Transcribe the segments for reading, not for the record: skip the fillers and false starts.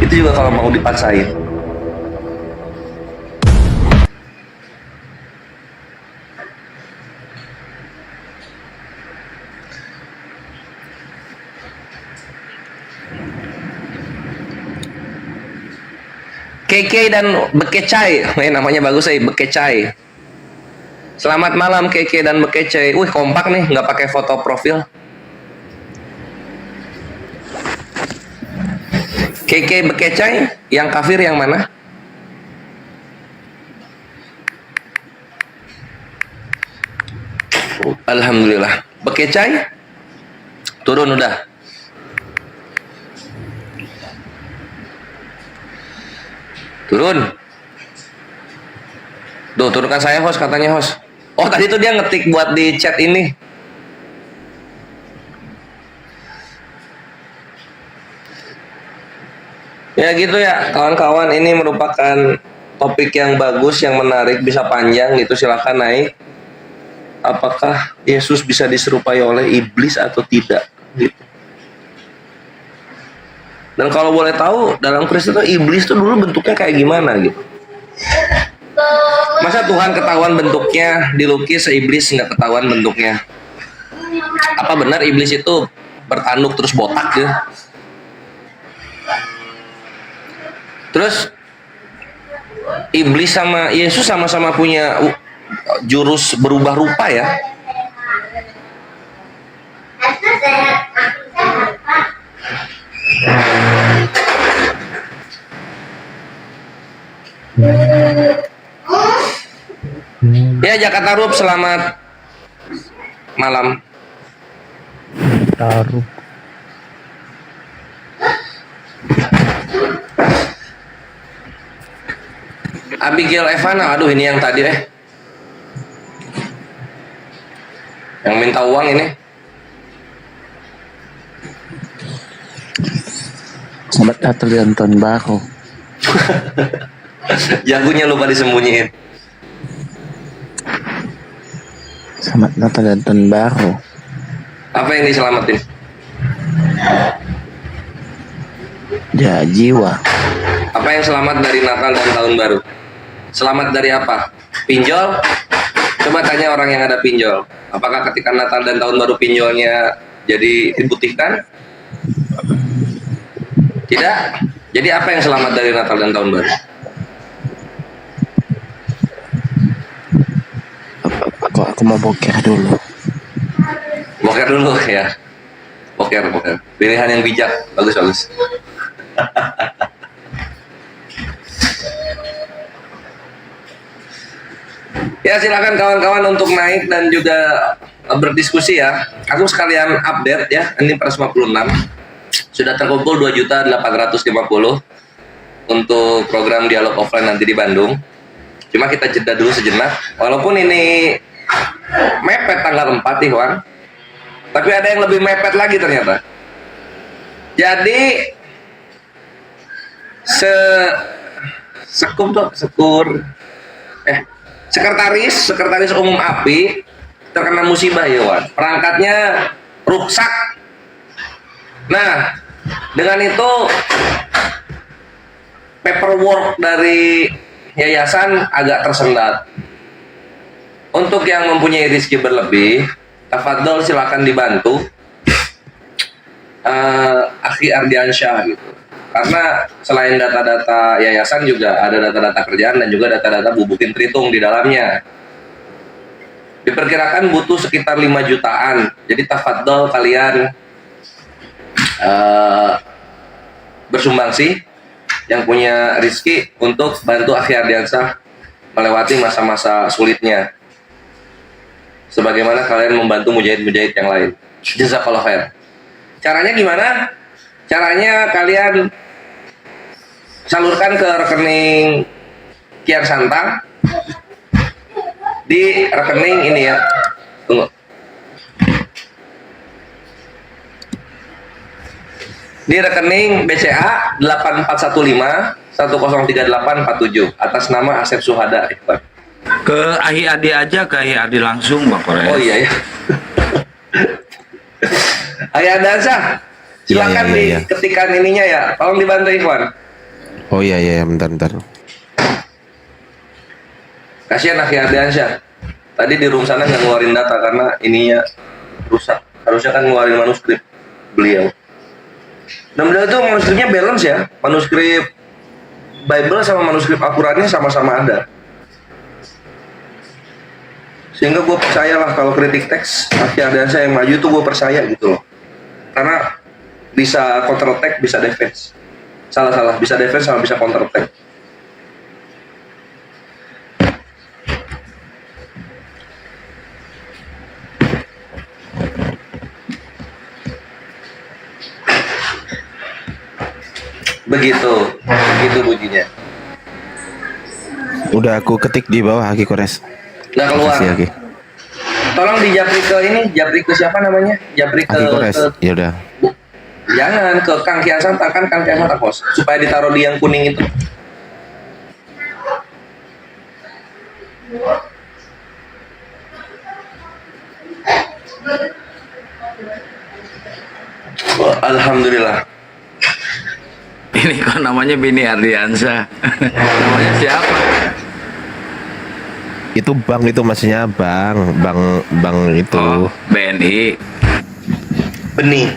Itu juga kalau mau dipaksain. Keke dan Bekecai, namanya bagus Bekecai. Selamat malam Keke dan Bekecai. Wih kompak nih, nggak pakai foto profil. Keke Bekecai, yang kafir yang mana? Alhamdulillah. Bekecai, turun udah. Turun. Duh, turunkan saya host, katanya host. Oh, tadi tuh dia ngetik buat di chat ini. Ya gitu ya, kawan-kawan, ini merupakan topik yang bagus, yang menarik, bisa panjang gitu, silahkan naik. Apakah Yesus bisa diserupai oleh iblis atau tidak? Gitu. Dan kalau boleh tahu, dalam Kristen itu iblis tuh dulu bentuknya kayak gimana gitu. Masa Tuhan ketahuan bentuknya dilukis, iblis nggak ketahuan bentuknya? Apa benar iblis itu bertanduk terus botak gitu? Terus iblis sama Yesus sama-sama punya jurus berubah rupa ya. Ya Jakarta Rup, selamat malam. Taruh. Abigail Evana, aduh ini yang tadi yang minta uang ini. Selamat datang di tahun baru. Jagonya lupa disembunyiin. Selamat Natal dan tahun baru. Apa yang diselamatin? Ya, jiwa. Apa yang selamat dari Natal dan tahun baru? Selamat dari apa? Pinjol? Coba tanya orang yang ada pinjol. Apakah ketika Natal dan tahun baru pinjolnya jadi diputihkan? Tidak. Jadi apa yang selamat dari Natal dan tahun baru? Aku mau boker dulu. Boker dulu ya. Boker. Pilihan yang bijak. Bagus. Ya silakan kawan-kawan untuk naik dan juga berdiskusi ya. Aku sekalian update ya. Ini per 56 sudah terkumpul 2.850.000 untuk program dialog offline nanti di Bandung. Cuma kita jeda dulu sejenak. Walaupun ini mepet tanggal 4 nih Wan, tapi ada yang lebih mepet lagi ternyata. Jadi sekretaris umum API terkena musibah ya Wan. Perangkatnya rusak. Nah, dengan itu paperwork dari yayasan agak tersendat. Untuk yang mempunyai rezeki berlebih, tafadhol silakan dibantu Akhi Ardiansyah gitu. Karena selain data-data yayasan juga ada data-data kerjaan dan juga data-data bubukin tritung di dalamnya. Diperkirakan butuh sekitar 5 jutaan. Jadi tafadhol kalian bersumbangsi yang punya rezeki untuk bantu Akhi Ardiansyah melewati masa-masa sulitnya. Sebagaimana kalian membantu mujahid-mujahid yang lain. Jazakallah khair. Caranya gimana? Caranya kalian salurkan ke rekening Kian Santang di rekening ini ya. Tunggu. Di rekening BCA 8415 103847 atas nama Asep Suhada. Ke Ahi Adi aja, ke Ahi Adi langsung Bang Kores. Oh iya ya. Ayo Dansa, silakan Iya. diketikkan ininya ya. Tolong dibantu Ikhwan. Oh iya iya bentar. Kasihan Akhi Ardiansyah. Tadi di room sana nggak ngeluarin data karena ininya rusak. Harusnya kan ngeluarin manuskrip beliau. Dan beliau itu manuskripnya balance ya. Manuskrip Bible sama manuskrip Al-Qurannya sama-sama ada. Sehingga gue percaya lah kalau kritik teks Akhi Ardiansyah yang maju tuh gue percaya gitu loh. Karena bisa counter attack, bisa defense. Salah, bisa defense sama bisa counter attack. Begitu bunyinya. Udah aku ketik di bawah Aki Kores. Nggak keluar. Makasih, Aki. Tolong dijapri ke ini, japri ke siapa namanya? Japri ke, Aki Kores. Ya udah. Jangan ke Kang Kian Santa, kan Kang Kian Santa bos, supaya ditaruh di yang kuning itu. Oh, alhamdulillah. Ini kok namanya Bini Ardiansyah. Namanya siapa? Itu bang itu maksudnya bang itu. Oh, BNI. Benih.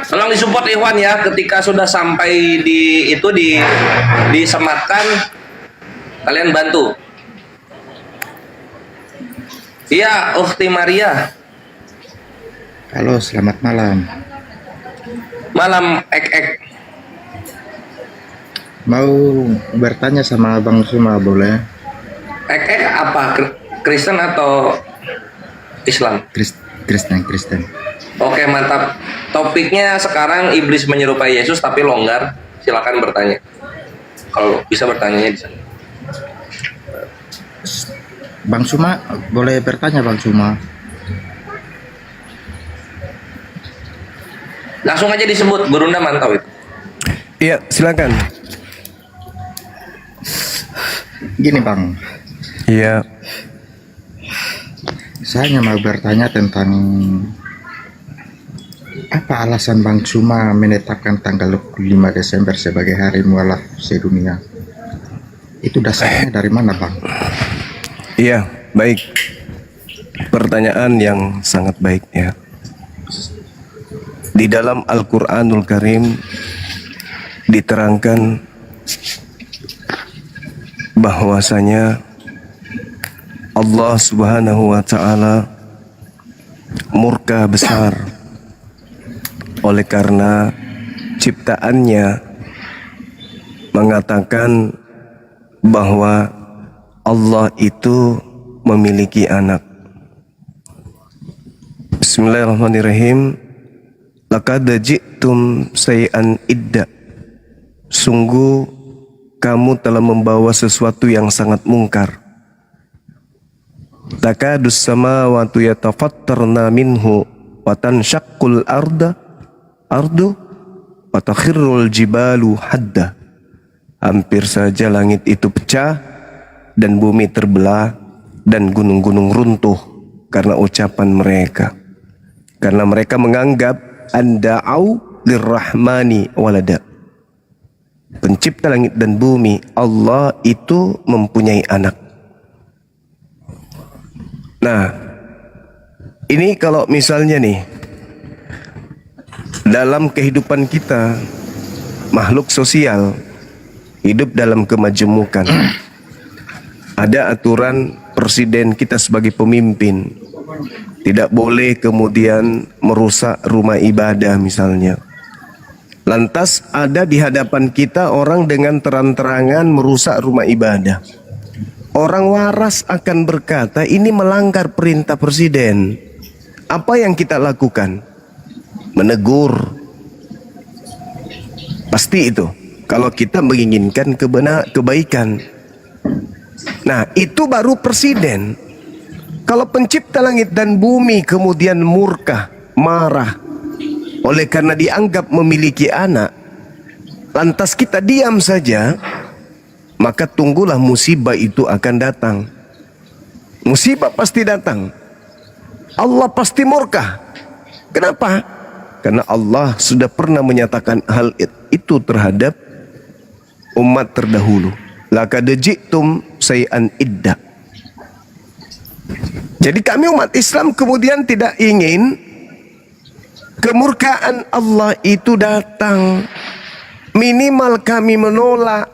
Tolong disupport Ikhwan ya, ketika sudah sampai di itu disematkan, kalian bantu. Iya, Ukhti Maria. Halo, selamat malam. Malam ek. Mau bertanya sama Bang Suma boleh? Ek apa? Kristen atau Islam? Kristen. Oke, mantap. Topiknya sekarang iblis menyerupai Yesus tapi longgar. Silakan bertanya. Kalau bisa bertanyanya di sana. Bang Suma, boleh bertanya Bang Suma? Langsung aja disebut, Gurunda mantau itu. Iya silakan. Gini Bang, Iya. saya hanya mau bertanya tentang apa alasan Bang Suma menetapkan tanggal 5 Desember sebagai hari mualaf sedunia. Itu dasarnya dari mana Bang? Iya, baik. Pertanyaan yang sangat baik ya. Di dalam Al-Qur'anul Karim diterangkan bahwasanya Allah Subhanahu wa taala murka besar oleh karena ciptaannya mengatakan bahwa Allah itu memiliki anak. Bismillahirrahmanirrahim. Laqad ji'tum say'an idda. Sungguh kamu telah membawa sesuatu yang sangat mungkar. Takadus samawati yatafattarna minhu wa tanshaqqul ardu wa takhirrul jibalu hadda. Hampir saja langit itu pecah dan bumi terbelah dan gunung-gunung runtuh karena ucapan mereka. Karena mereka menganggap anda'au lirrahmani walada. Pencipta langit dan bumi, Allah itu mempunyai anak. Nah, ini kalau misalnya nih dalam kehidupan kita makhluk sosial hidup dalam kemajemukan. Ada aturan presiden kita sebagai pemimpin tidak boleh kemudian merusak rumah ibadah misalnya. Lantas ada di hadapan kita orang dengan terang-terangan merusak rumah ibadah. Orang waras akan berkata ini melanggar perintah presiden. Apa yang kita lakukan? Menegur. Pasti itu. Kalau kita menginginkan kebaikan. Nah, itu baru presiden. Kalau pencipta langit dan bumi kemudian murka, marah oleh karena dianggap memiliki anak, lantas kita diam saja, maka tunggulah musibah itu akan datang. Musibah pasti datang. Allah pasti murka. Kenapa? Karena Allah sudah pernah menyatakan hal itu terhadap umat terdahulu. Laqad ji'tum syai'an idda. Jadi kami umat Islam kemudian tidak ingin kemurkaan Allah itu datang. Minimal kami menolak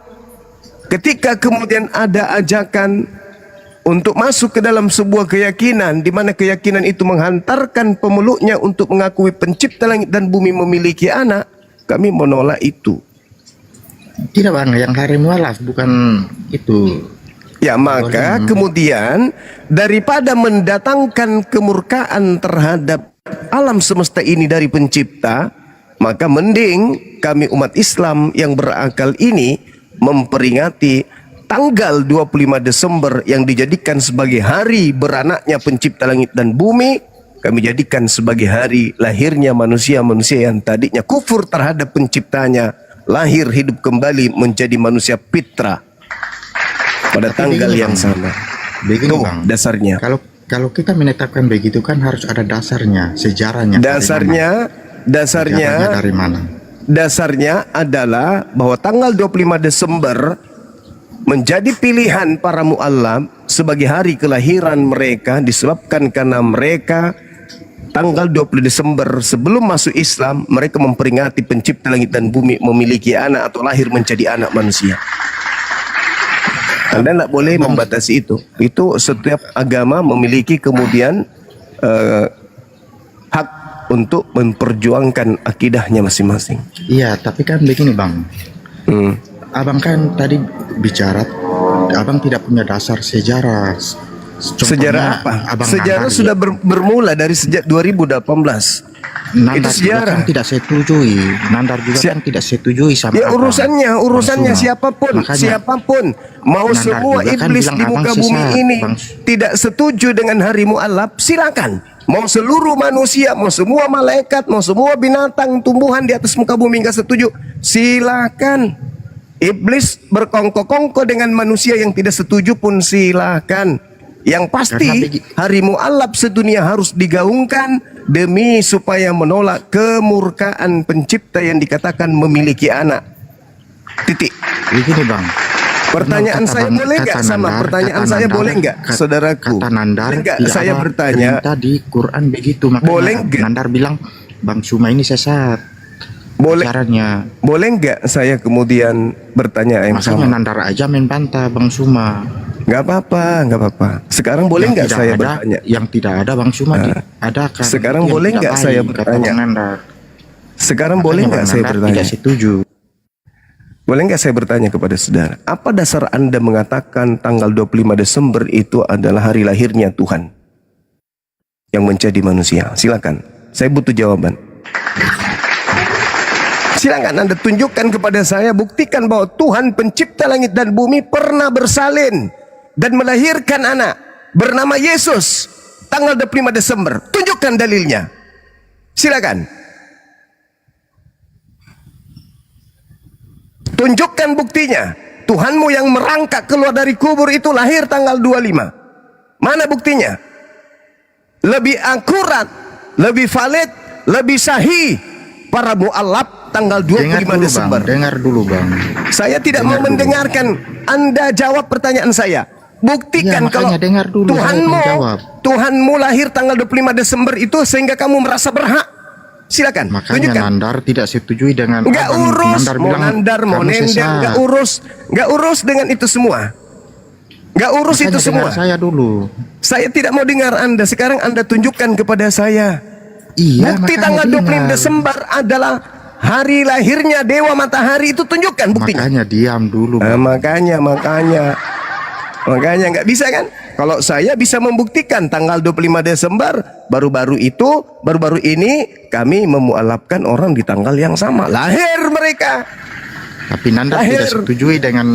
ketika kemudian ada ajakan untuk masuk ke dalam sebuah keyakinan di mana keyakinan itu menghantarkan pemeluknya untuk mengakui pencipta langit dan bumi memiliki anak, kami menolak itu. Tidak bang, yang hari mualaf bukan itu. Ya maka kemudian daripada mendatangkan kemurkaan terhadap alam semesta ini dari pencipta, maka mending kami umat Islam yang berakal ini memperingati tanggal 25 Desember yang dijadikan sebagai hari beranaknya pencipta langit dan bumi, kami jadikan sebagai hari lahirnya manusia-manusia yang tadinya kufur terhadap penciptanya, lahir hidup kembali menjadi manusia fitrah pada tanggal yang sama. Begini Tuh, bang, dasarnya. Kalau kita menetapkan begitu kan harus ada dasarnya, sejarahnya. Dasarnya Dari mana? Dasarnya adalah bahwa tanggal 25 Desember menjadi pilihan para mu'allam sebagai hari kelahiran mereka disebabkan karena mereka tanggal 20 Desember sebelum masuk Islam mereka memperingati pencipta langit dan bumi memiliki anak atau lahir menjadi anak manusia. Anda tidak boleh membatasi itu. Itu setiap agama memiliki kemudian hak untuk memperjuangkan akidahnya masing-masing. Iya, tapi kan begini bang. Abang kan tadi bicara, abang tidak punya dasar sejarah. Contohnya, Sejarah apa? Abang Sejarah Nandar sudah bermula dari sejak 2018. Nandar Itu juga sejarah. kan tidak setujui. Nandar juga kan tidak setujui sama Ya abang. urusannya Bang Suma. siapapun, Makanya, siapapun mau Nandar semua juga kan iblis bilang di abang muka sesat, bumi ini Bang. tidak setuju dengan hari mu'alaf, silakan. Mau seluruh manusia, mau semua malaikat, mau semua binatang, tumbuhan di atas muka bumi nggak setuju, silakan. Iblis berkongko-kongko dengan manusia yang tidak setuju pun silakan. Yang pasti hari mu'alaf sedunia harus digaungkan demi supaya menolak kemurkaan pencipta yang dikatakan memiliki anak. Titik. Begini bang. Pertanyaan Kata saya Bang- boleh kata nggak sama Nandar- pertanyaan kata saya Nandar- boleh nggak, kat- saudaraku? Kata Nandar, Boleh nggak tidak saya ada bertanya? perintah di Quran begitu. Makanya Boleh nggak? Nandar bilang Bang Suma ini sesat. Boleh, Caranya. boleh nggak saya kemudian bertanya yang Makanya sama? Nandar aja main bantah Bang Suma. Nggak apa-apa, nggak apa-apa. Sekarang boleh Yang nggak tidak saya ada, bertanya? Yang tidak ada Bang Suma ada kan. Sekarang Itu yang boleh tidak nggak baik, saya kata bertanya? Bang Nandar. Sekarang boleh Makanya nggak Bang saya Nandar bertanya? tidak setuju. Boleh nggak saya bertanya kepada saudara? Apa dasar Anda mengatakan tanggal 25 Desember itu adalah hari lahirnya Tuhan yang menjadi manusia? Silakan. Saya butuh jawaban. Silakan Anda tunjukkan kepada saya, buktikan bahwa Tuhan pencipta langit dan bumi pernah bersalin dan melahirkan anak bernama Yesus tanggal 25 Desember. Tunjukkan dalilnya. Silakan. Tunjukkan buktinya. Tuhanmu yang merangkak keluar dari kubur itu lahir tanggal 25. Mana buktinya? Lebih akurat, lebih valid, lebih sahih para mu'alaf tanggal 25 Desember. Dengar dulu bang. Saya tidak mau mendengarkan Anda jawab pertanyaan saya. Buktikan Iya, kalau makanya dengar dulu, saya ingin jawab. Tuhanmu lahir tanggal 25 Desember itu sehingga kamu merasa berhak. Silakan, Makanya tunjukkan. Nandar tidak setujui dengan Nggak abang. urus, Nandar mau bilang nandar, mau kamu nender, sesat. nggak urus dengan itu semua. Nggak urus Makanya itu semua. dengar saya dulu. Saya tidak mau dengar Anda. Sekarang Anda tunjukkan kepada saya. Iya, Bukti makanya tanggal 25 dengar. Desember adalah hari lahirnya Dewa Matahari, itu tunjukkan buktinya. Makanya diam dulu. Bang. Makanya nggak bisa kan? Kalau saya bisa membuktikan tanggal 25 Desember baru-baru ini kami memualafkan orang di tanggal yang sama lahir mereka. Tapi Nandar Lahir. tidak setujui dengan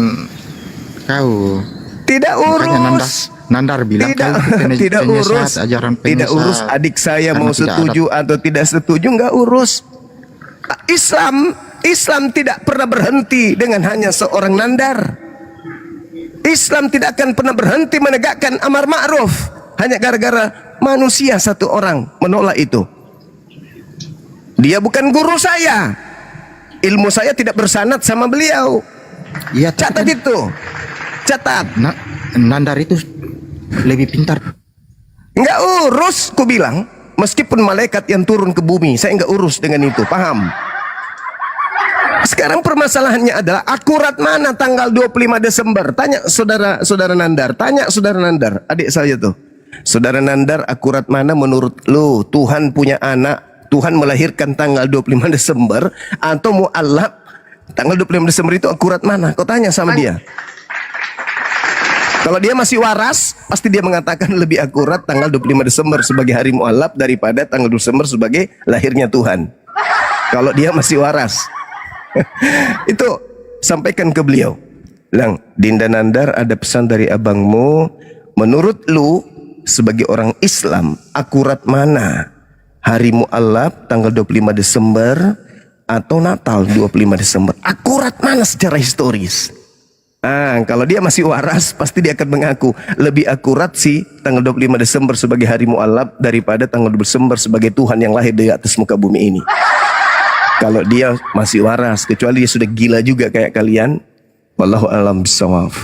kau. Tidak Makanya urus. Nandar bilang Tidak, kau itu tidak penyesat, urus, ajaran penyesat. tidak urus adik saya Karena mau tidak setuju atau tidak setuju, nggak urus. Islam tidak pernah berhenti dengan hanya seorang Nandar. Islam tidak akan pernah berhenti menegakkan amar ma'ruf hanya gara-gara manusia satu orang menolak itu. Dia bukan guru saya. Ilmu saya tidak bersanad sama beliau. Iya, Catat itu. Catat. Nandar itu lebih pintar. Nggak urus, ku bilang. Meskipun malaikat yang turun ke bumi, saya nggak urus dengan itu. Paham? Sekarang permasalahannya adalah akurat mana tanggal 25 Desember? Tanya saudara Nandar. Tanya saudara Nandar. Adik saya tuh. Saudara Nandar, akurat mana menurut lu? Tuhan punya anak, Tuhan melahirkan tanggal 25 Desember atau mu'allaf tanggal 25 Desember itu akurat mana? Kau tanya sama dia. Kalau dia masih waras, pasti dia mengatakan lebih akurat tanggal 25 Desember sebagai hari mu'allaf daripada tanggal 2 Desember sebagai lahirnya Tuhan. Kalau dia masih waras. Itu sampaikan ke beliau. Bilang, Dinda Nandar, ada pesan dari abangmu. Menurut lu sebagai orang Islam, akurat mana hari mu'allaf tanggal 25 Desember atau Natal 25 Desember? Akurat mana secara historis? Kalau dia masih waras, pasti dia akan mengaku lebih akurat sih tanggal 25 Desember sebagai hari mu'allaf daripada tanggal 2 Desember sebagai Tuhan yang lahir di atas muka bumi ini. Kalau dia masih waras, kecuali dia sudah gila juga kayak kalian, wallahu a'lam bishawab.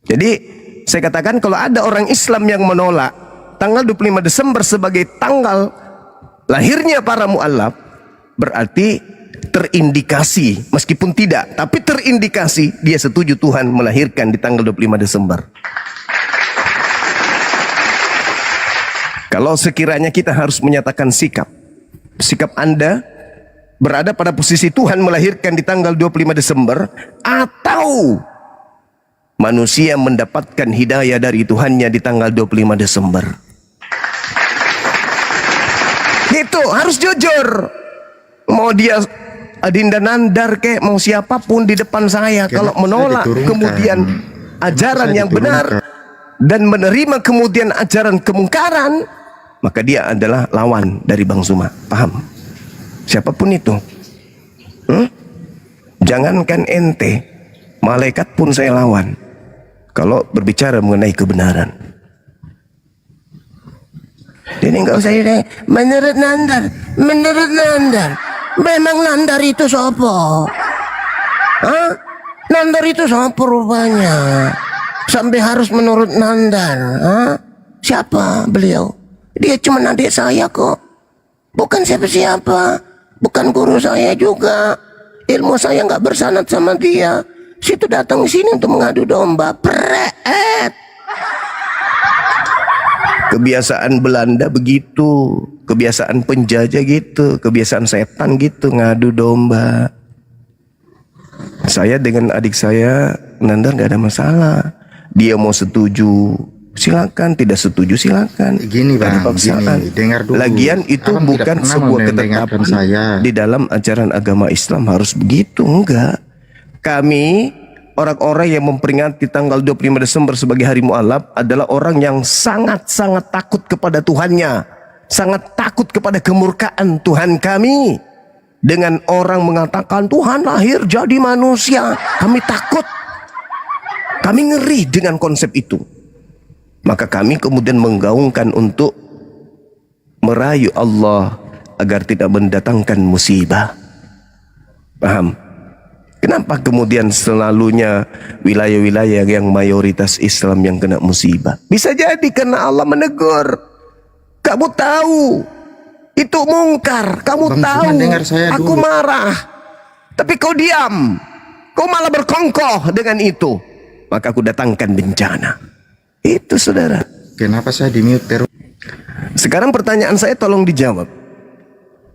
Jadi saya katakan kalau ada orang Islam yang menolak tanggal 25 Desember sebagai tanggal lahirnya para mu'allaf, berarti terindikasi, meskipun tidak, tapi terindikasi dia setuju Tuhan melahirkan di tanggal 25 Desember. Kalau sekiranya kita harus menyatakan sikap Anda berada pada posisi Tuhan melahirkan di tanggal 25 Desember atau manusia mendapatkan hidayah dari Tuhannya di tanggal 25 Desember. Itu harus jujur. Mau dia Adinda Nandar kek, mau siapapun di depan saya, kalau menolak kemudian ajaran yang benar dan menerima kemudian ajaran kemungkaran, maka dia adalah lawan dari Bang Suma. Paham? Siapapun itu. Jangankan ente, malaikat pun saya lawan kalau berbicara mengenai kebenaran. Jadi enggak usah ini. Menurut Nandar, memang Nandar itu sopo? Nandar itu sopo rupanya? Sampai harus menurut Nandar? Siapa beliau? Dia cuma adik saya kok. Bukan siapa-siapa. Bukan guru saya juga. Ilmu saya nggak bersanad sama dia. Situ datang sini untuk mengadu domba. Kebiasaan Belanda begitu, kebiasaan penjajah gitu, kebiasaan setan gitu, ngadu domba. Saya dengan adik saya Nandar nggak ada masalah. Dia mau setuju silakan, tidak setuju silakan. Gini Bang, gini, dengar dulu. Lagian itu Abang bukan sebuah ketetapan di dalam ajaran agama Islam harus begitu, enggak. Kami orang-orang yang memperingati tanggal 25 Desember sebagai hari mu'allaf adalah orang yang sangat-sangat takut kepada Tuhannya, sangat takut kepada kemurkaan Tuhan kami. Dengan orang mengatakan Tuhan lahir jadi manusia, kami takut, kami ngeri dengan konsep itu. Maka kami kemudian menggaungkan untuk merayu Allah agar tidak mendatangkan musibah. Paham? Kenapa kemudian selalunya wilayah-wilayah yang mayoritas Islam yang kena musibah? Bisa jadi karena Allah menegur. Kamu tahu itu mungkar, kamu Bang, tahu dengar saya aku dulu. marah, tapi kau diam, kau malah berkongkoh dengan itu, maka aku datangkan bencana. Itu saudara. Kenapa saya di-mute terus? Sekarang pertanyaan saya tolong dijawab.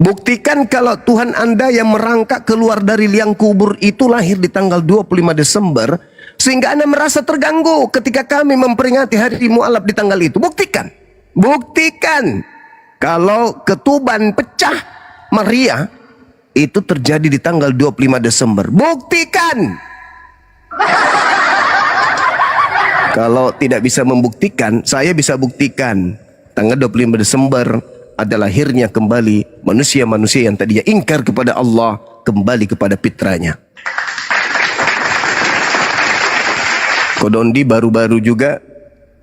Buktikan kalau Tuhan Anda yang merangkak keluar dari liang kubur itu lahir di tanggal 25 Desember, sehingga Anda merasa terganggu ketika kami memperingati hari mu'allaf di tanggal itu. Buktikan. Buktikan kalau ketuban pecah Maria itu terjadi di tanggal 25 Desember. Buktikan. Kalau tidak bisa membuktikan, saya bisa buktikan. Tanggal 25 Desember adalah lahirnya kembali manusia-manusia yang tadinya ingkar kepada Allah, kembali kepada fitrahnya. Kodondi baru-baru juga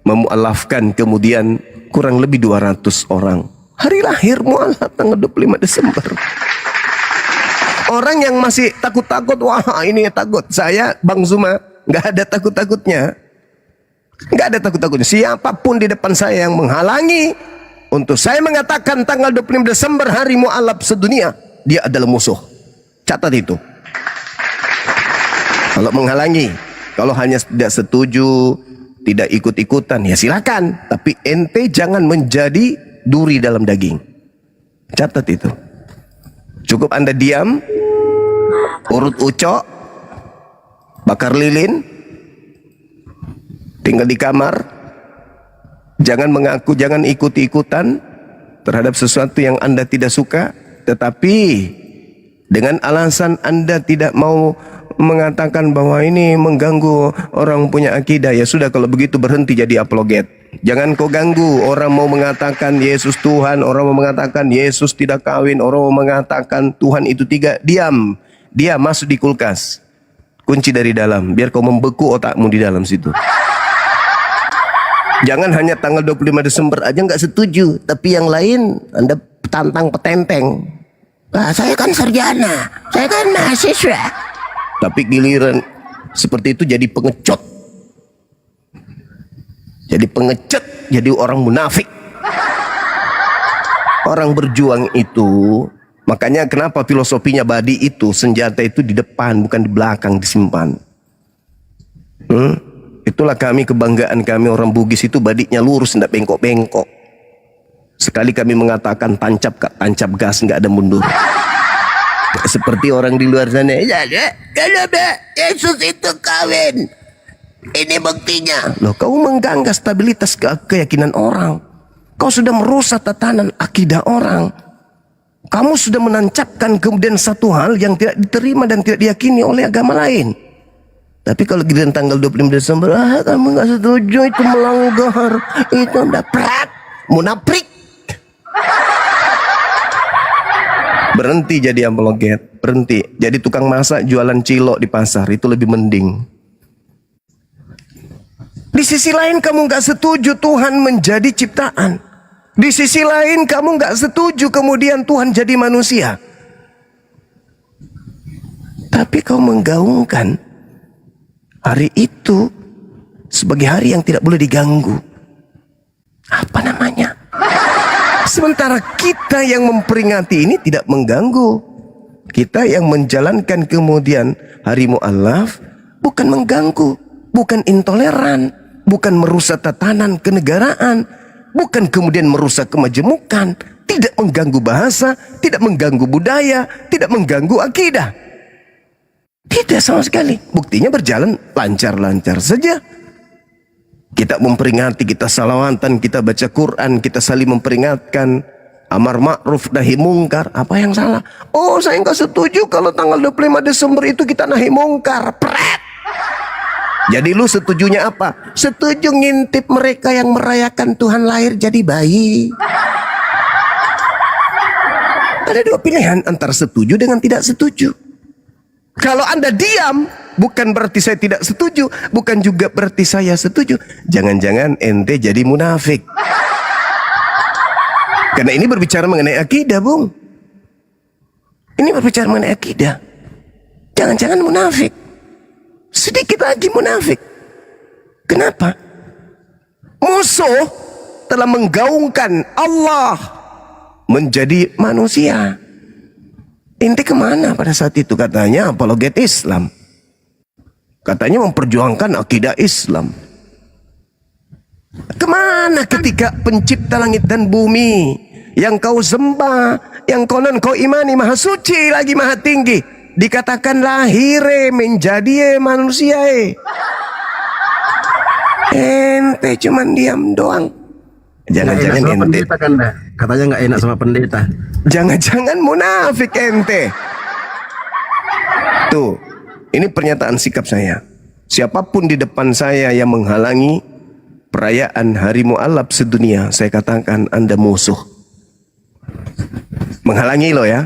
memu'alafkan kemudian kurang lebih 200 orang Hari lahir mualaf tanggal 25 Desember. Orang yang masih takut-takut, wah ini takut. Saya, Bang Zuma, nggak ada takut-takutnya. Nggak ada takut-takutnya. Siapapun di depan saya yang menghalangi untuk saya mengatakan tanggal 25 Desember hari mualaf sedunia, dia adalah musuh. Catat itu. Kalau menghalangi, kalau hanya tidak setuju, tidak ikut-ikutan, ya silakan. Tapi ente jangan menjadi duri dalam daging. Catat itu. Cukup Anda diam, urut ucok, bakar lilin, tinggal di kamar, jangan mengaku, jangan ikuti-ikutan terhadap sesuatu yang Anda tidak suka, tetapi dengan alasan Anda tidak mau mengatakan bahwa ini mengganggu orang punya akidah, ya sudah, kalau begitu berhenti jadi apologet. Jangan kau ganggu orang mau mengatakan Yesus Tuhan, orang mau mengatakan Yesus tidak kawin, orang mau mengatakan Tuhan itu tiga. Diam, dia masuk di kulkas, kunci dari dalam, biar kau membeku otakmu di dalam situ. Jangan hanya tanggal 25 Desember aja nggak setuju, tapi yang lain Anda tantang petenteng. Nah, saya kan sarjana, saya kan mahasiswa. Tapi giliran seperti itu jadi pengecut. Jadi pengecut, jadi orang munafik. Orang berjuang itu, makanya kenapa filosofinya Badi itu, senjata itu di depan bukan di belakang disimpan. Itulah kami, kebanggaan kami orang Bugis itu, Badiknya lurus, tidak bengkok-bengkok. Sekali kami mengatakan tancap gas, nggak ada mundur. Seperti orang di luar sana, kalau Yesus itu kawin, ini buktinya. Loh, kau mengganggu stabilitas keyakinan orang. Kau sudah merusak tatanan akidah orang. Kamu sudah menancapkan kemudian satu hal yang tidak diterima dan tidak diyakini oleh agama lain. Tapi kalau giliran tanggal 25 Desember, kamu nggak setuju, itu melanggar, itu udah prak, munafik. Berhenti jadi apologet, berhenti. Jadi tukang masak jualan cilok di pasar, itu lebih mending. Di sisi lain kamu nggak setuju Tuhan menjadi ciptaan. Di sisi lain kamu nggak setuju kemudian Tuhan jadi manusia. Tapi kau menggaungkan hari itu sebagai hari yang tidak boleh diganggu. Apa namanya? Sementara kita yang memperingati ini tidak mengganggu. Kita yang menjalankan kemudian hari mu'alaf bukan mengganggu, bukan intoleran, bukan merusak tatanan kenegaraan, bukan kemudian merusak kemajemukan, tidak mengganggu bahasa, tidak mengganggu budaya, tidak mengganggu akidah. Tidak sama sekali. Buktinya berjalan lancar-lancar saja. Kita memperingati, kita salawatan, kita baca Quran, kita saling memperingatkan, amar ma'ruf nahi mungkar. Apa yang salah? Oh, saya nggak setuju kalau tanggal 25 Desember itu kita nahi mungkar. Pret. Jadi lu setujunya apa? Setuju ngintip mereka yang merayakan Tuhan lahir jadi bayi. Ada dua pilihan antara setuju dengan tidak setuju. Kalau Anda diam, bukan berarti saya tidak setuju, bukan juga berarti saya setuju. Jangan-jangan ente jadi munafik. Karena ini berbicara mengenai akidah, Bung. Ini berbicara mengenai akidah. Jangan-jangan munafik. Sedikit lagi munafik. Kenapa? Musuh telah menggaungkan Allah menjadi manusia. Ente kemana pada saat itu? Katanya apologet Islam. Katanya memperjuangkan akidah Islam. Kemana ketika pencipta langit dan bumi yang kau sembah, yang konon kau imani maha suci lagi maha tinggi, dikatakan lahir menjadi manusia. Ente cuman diam doang. Jangan-jangan ente pendeta kan, katanya nggak enak sama pendeta. Jangan-jangan munafik ente. Tuh, ini pernyataan sikap saya. Siapapun di depan saya yang menghalangi perayaan hari mu'alaf sedunia, saya katakan Anda musuh. Menghalangi loh ya.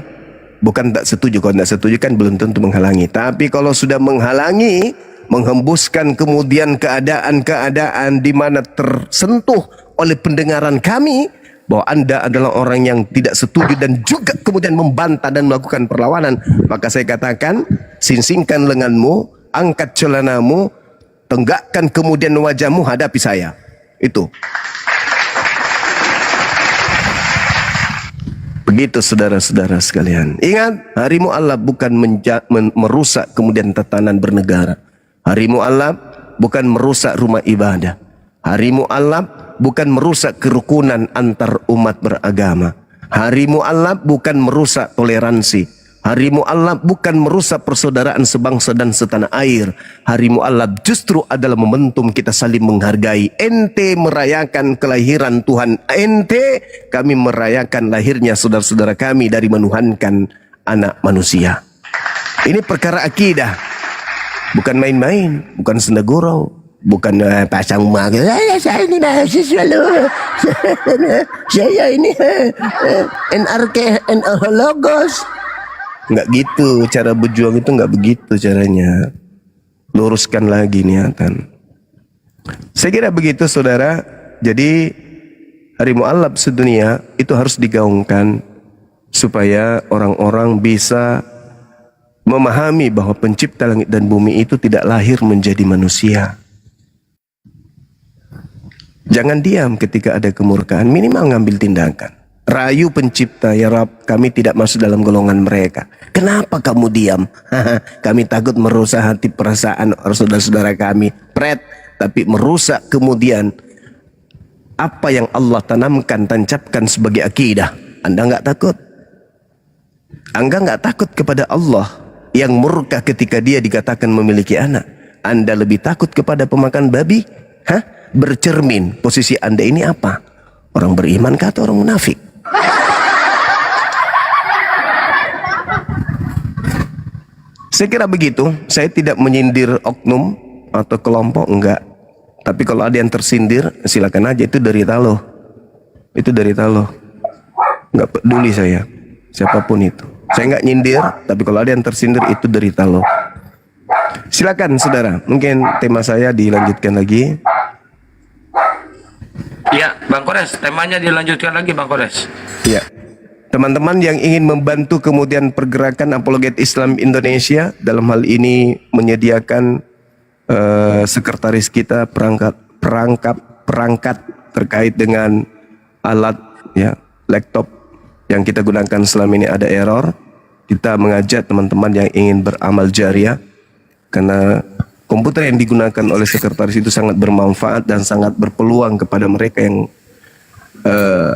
Bukan tak setuju. Kalau tak setuju kan belum tentu menghalangi. Tapi kalau sudah menghalangi, menghembuskan kemudian keadaan-keadaan di mana tersentuh oleh pendengaran kami, bahwa Anda adalah orang yang tidak setuju dan juga kemudian membantah dan melakukan perlawanan, maka saya katakan, singsingkan lenganmu, angkat celanamu, tenggakkan kemudian wajahmu, hadapi saya. Itu. Begitu saudara-saudara sekalian. Ingat, hari mu'alaf bukan merusak kemudian tatanan bernegara. Hari mu'alaf bukan merusak rumah ibadah. Hari mu'alaf bukan merusak kerukunan antar umat beragama. Hari mu'alaf bukan merusak toleransi. Hari mu'alaf bukan merusak persaudaraan sebangsa dan setanah air. Hari mu'alaf justru adalah momentum kita saling menghargai. Ente merayakan kelahiran Tuhan ente, kami merayakan lahirnya saudara-saudara kami dari menuhankan anak manusia. Ini perkara akidah, bukan main-main, bukan senda gurau, bukan pasang mak. Saya ini mahasiswa loh. Saya ini NRK Logos. Nggak gitu, cara berjuang itu nggak begitu caranya. Luruskan lagi niatan. Saya kira begitu saudara. Jadi hari mu'alaf sedunia itu harus digaungkan supaya orang-orang bisa memahami bahwa pencipta langit dan bumi itu tidak lahir menjadi manusia. Jangan diam ketika ada kemurkaan, minimal ngambil tindakan. Rayu pencipta, ya Rab, kami tidak masuk dalam golongan mereka. Kenapa kamu diam? Kami takut merusak hati perasaan saudara-saudara kami. Tapi merusak kemudian apa yang Allah tanamkan, tancapkan sebagai akidah. Anda nggak takut? Anda nggak takut kepada Allah yang murka ketika dia dikatakan memiliki anak. Anda lebih takut kepada pemakan babi? Bercermin, posisi Anda ini apa? Orang beriman kah atau orang munafik? Saya kira begitu. Saya tidak menyindir oknum atau kelompok, enggak. Tapi kalau ada yang tersindir, silakan aja, itu derita lo. Itu derita lo. Enggak peduli saya, siapapun itu. Saya enggak nyindir, tapi kalau ada yang tersindir itu derita lo. Silakan saudara, mungkin tema saya dilanjutkan lagi. Iya, Bang Kores, temanya dilanjutkan lagi, Bang Kores. Ya, teman-teman yang ingin membantu kemudian pergerakan apologet Islam Indonesia, dalam hal ini menyediakan sekretaris kita perangkat terkait dengan alat, ya, laptop yang kita gunakan selama ini ada error. Kita mengajak teman-teman yang ingin beramal jariah, karena komputer yang digunakan oleh sekretaris itu sangat bermanfaat dan sangat berpeluang kepada mereka yang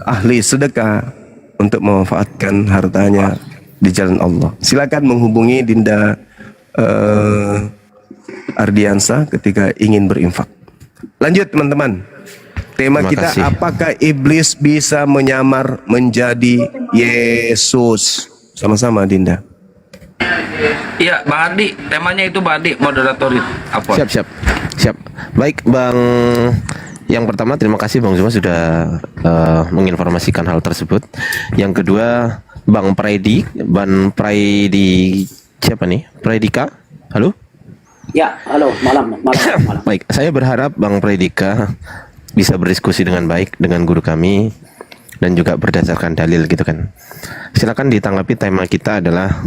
ahli sedekah untuk memanfaatkan hartanya di jalan Allah. Silakan menghubungi Dinda Ardiansa ketika ingin berinfak. Lanjut teman-teman. Tema Terima kita, kasih. apakah iblis bisa menyamar menjadi Yesus? Sama-sama Dinda. Iya, Bang Ardi, temanya itu Bang Ardi, moderator apa? Siap. Baik, Bang. Yang pertama, terima kasih Bang Zuma sudah menginformasikan hal tersebut. Yang kedua, Bang Praidi, siapa nih? Praidika, halo? Ya, halo, malam. Baik, saya berharap Bang Praidika bisa berdiskusi dengan baik dengan guru kami dan juga berdasarkan dalil gitu kan. Silakan ditanggapi. Tema kita adalah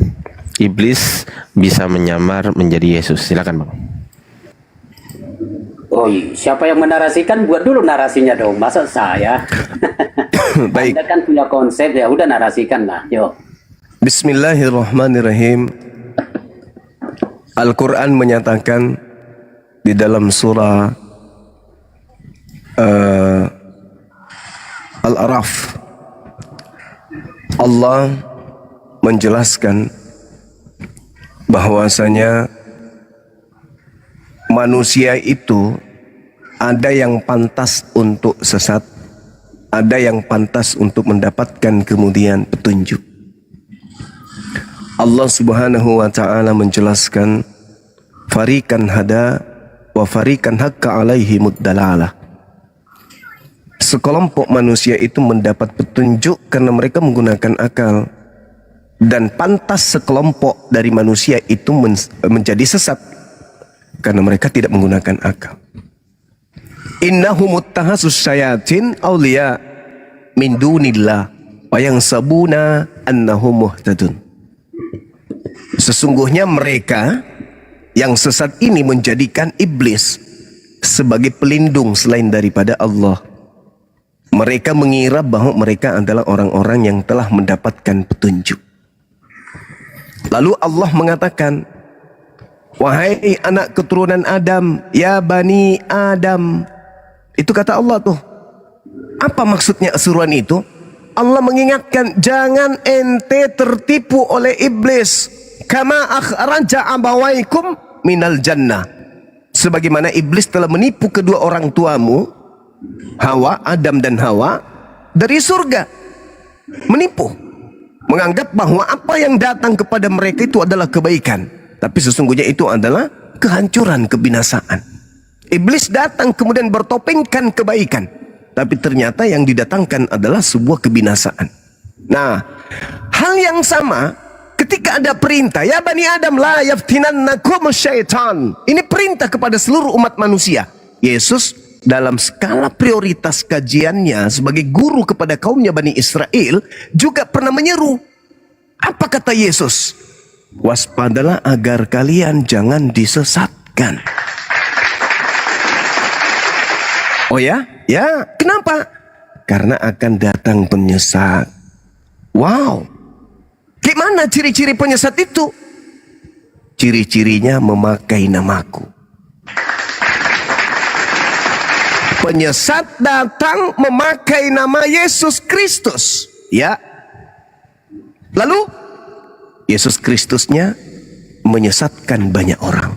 iblis bisa menyamar menjadi Yesus. Silakan Bang. Oh, siapa yang menarasikan? Buat dulu narasinya dong. Masa saya? Baik. Anda kan punya konsep, ya udah narasikan lah. Yuk. Bismillahirrahmanirrahim. Al-Quran menyatakan di dalam surah Al-Araf, Allah menjelaskan bahwasanya manusia itu ada yang pantas untuk sesat, ada yang pantas untuk mendapatkan kemudian petunjuk. Allah Subhanahu wa taala menjelaskan, farikan hada wa farikan hakka alaihi muddalalah. Sekelompok manusia itu mendapat petunjuk karena mereka menggunakan akal, dan pantas sekelompok dari manusia itu menjadi sesat karena mereka tidak menggunakan akal. Innahum muttahasus syayatin auliya min dunillah wa yansabuna annahum muhtadun. Sesungguhnya mereka yang sesat ini menjadikan iblis sebagai pelindung selain daripada Allah. Mereka mengira bahwa mereka adalah orang-orang yang telah mendapatkan petunjuk. Lalu Allah mengatakan, wahai anak keturunan Adam, ya Bani Adam. Itu kata Allah tuh. Apa maksudnya seruan itu? Allah mengingatkan, jangan ente tertipu oleh iblis. Kama akhraja abawaikum minal jannah. Sebagaimana iblis telah menipu kedua orang tuamu, Hawa, Adam dan Hawa, dari surga. Menipu. Menganggap bahwa apa yang datang kepada mereka itu adalah kebaikan. Tapi sesungguhnya itu adalah kehancuran, kebinasaan. Iblis datang kemudian bertopengkan kebaikan. Tapi ternyata yang didatangkan adalah sebuah kebinasaan. Nah, hal yang sama ketika ada perintah, ya Bani Adam la yaftinannakum syaitan. Ini perintah kepada seluruh umat manusia. Yesus dalam skala prioritas kajiannya sebagai guru kepada kaumnya Bani Israel juga pernah menyeru. Apa kata Yesus? Waspadalah agar kalian jangan disesatkan. Oh ya? Ya, kenapa? Karena akan datang penyesat. Wow. Gimana ciri-ciri penyesat itu? Ciri-cirinya memakai namaku. Penyesat datang memakai nama Yesus Kristus. Ya. Lalu Yesus Kristusnya menyesatkan banyak orang.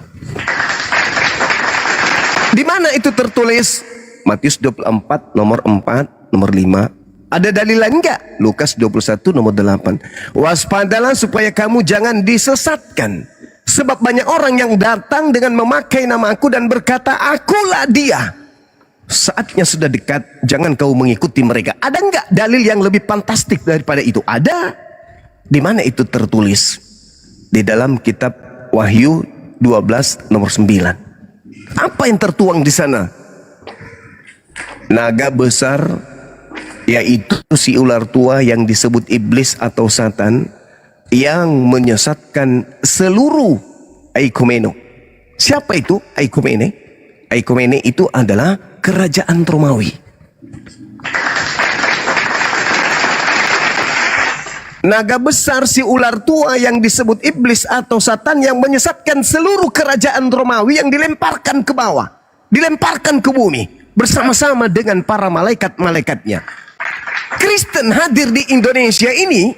Di mana itu tertulis? Matius 24 nomor 4, nomor 5. Ada dalil lain enggak? Lukas 21 nomor 8. Waspadalah supaya kamu jangan disesatkan. Sebab banyak orang yang datang dengan memakai namaku dan berkata, akulah dia. Saatnya sudah dekat, jangan kau mengikuti mereka. Ada enggak dalil yang lebih fantastik daripada itu? Ada. Di mana itu tertulis? Di dalam kitab Wahyu 12 nomor 9. Apa yang tertuang di sana? Naga besar, yaitu si ular tua yang disebut iblis atau Satan, yang menyesatkan seluruh Aikumene. Siapa itu Aikumene? Aikumene itu adalah kerajaan Romawi. Naga besar si ular tua yang disebut iblis atau Satan yang menyesatkan seluruh kerajaan Romawi yang dilemparkan ke bawah, dilemparkan ke bumi bersama-sama dengan para malaikat-malaikatnya. Kristen hadir di Indonesia ini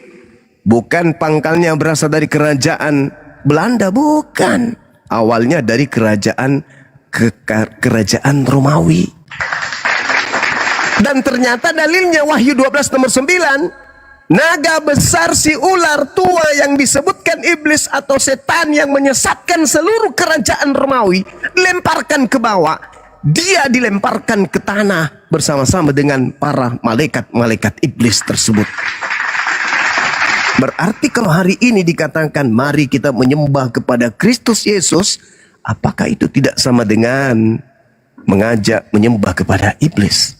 bukan pangkalnya berasal dari kerajaan Belanda, bukan. Awalnya dari kerajaan Romawi. Dan ternyata dalilnya Wahyu 12 nomor 9. Naga besar si ular tua yang disebutkan iblis atau setan yang menyesatkan seluruh kerajaan Romawi dilemparkan ke bawah. Dia dilemparkan ke tanah bersama-sama dengan para malaikat-malaikat iblis tersebut. Berarti kalau hari ini dikatakan mari kita menyembah kepada Kristus Yesus, apakah itu tidak sama dengan mengajak menyembah kepada iblis?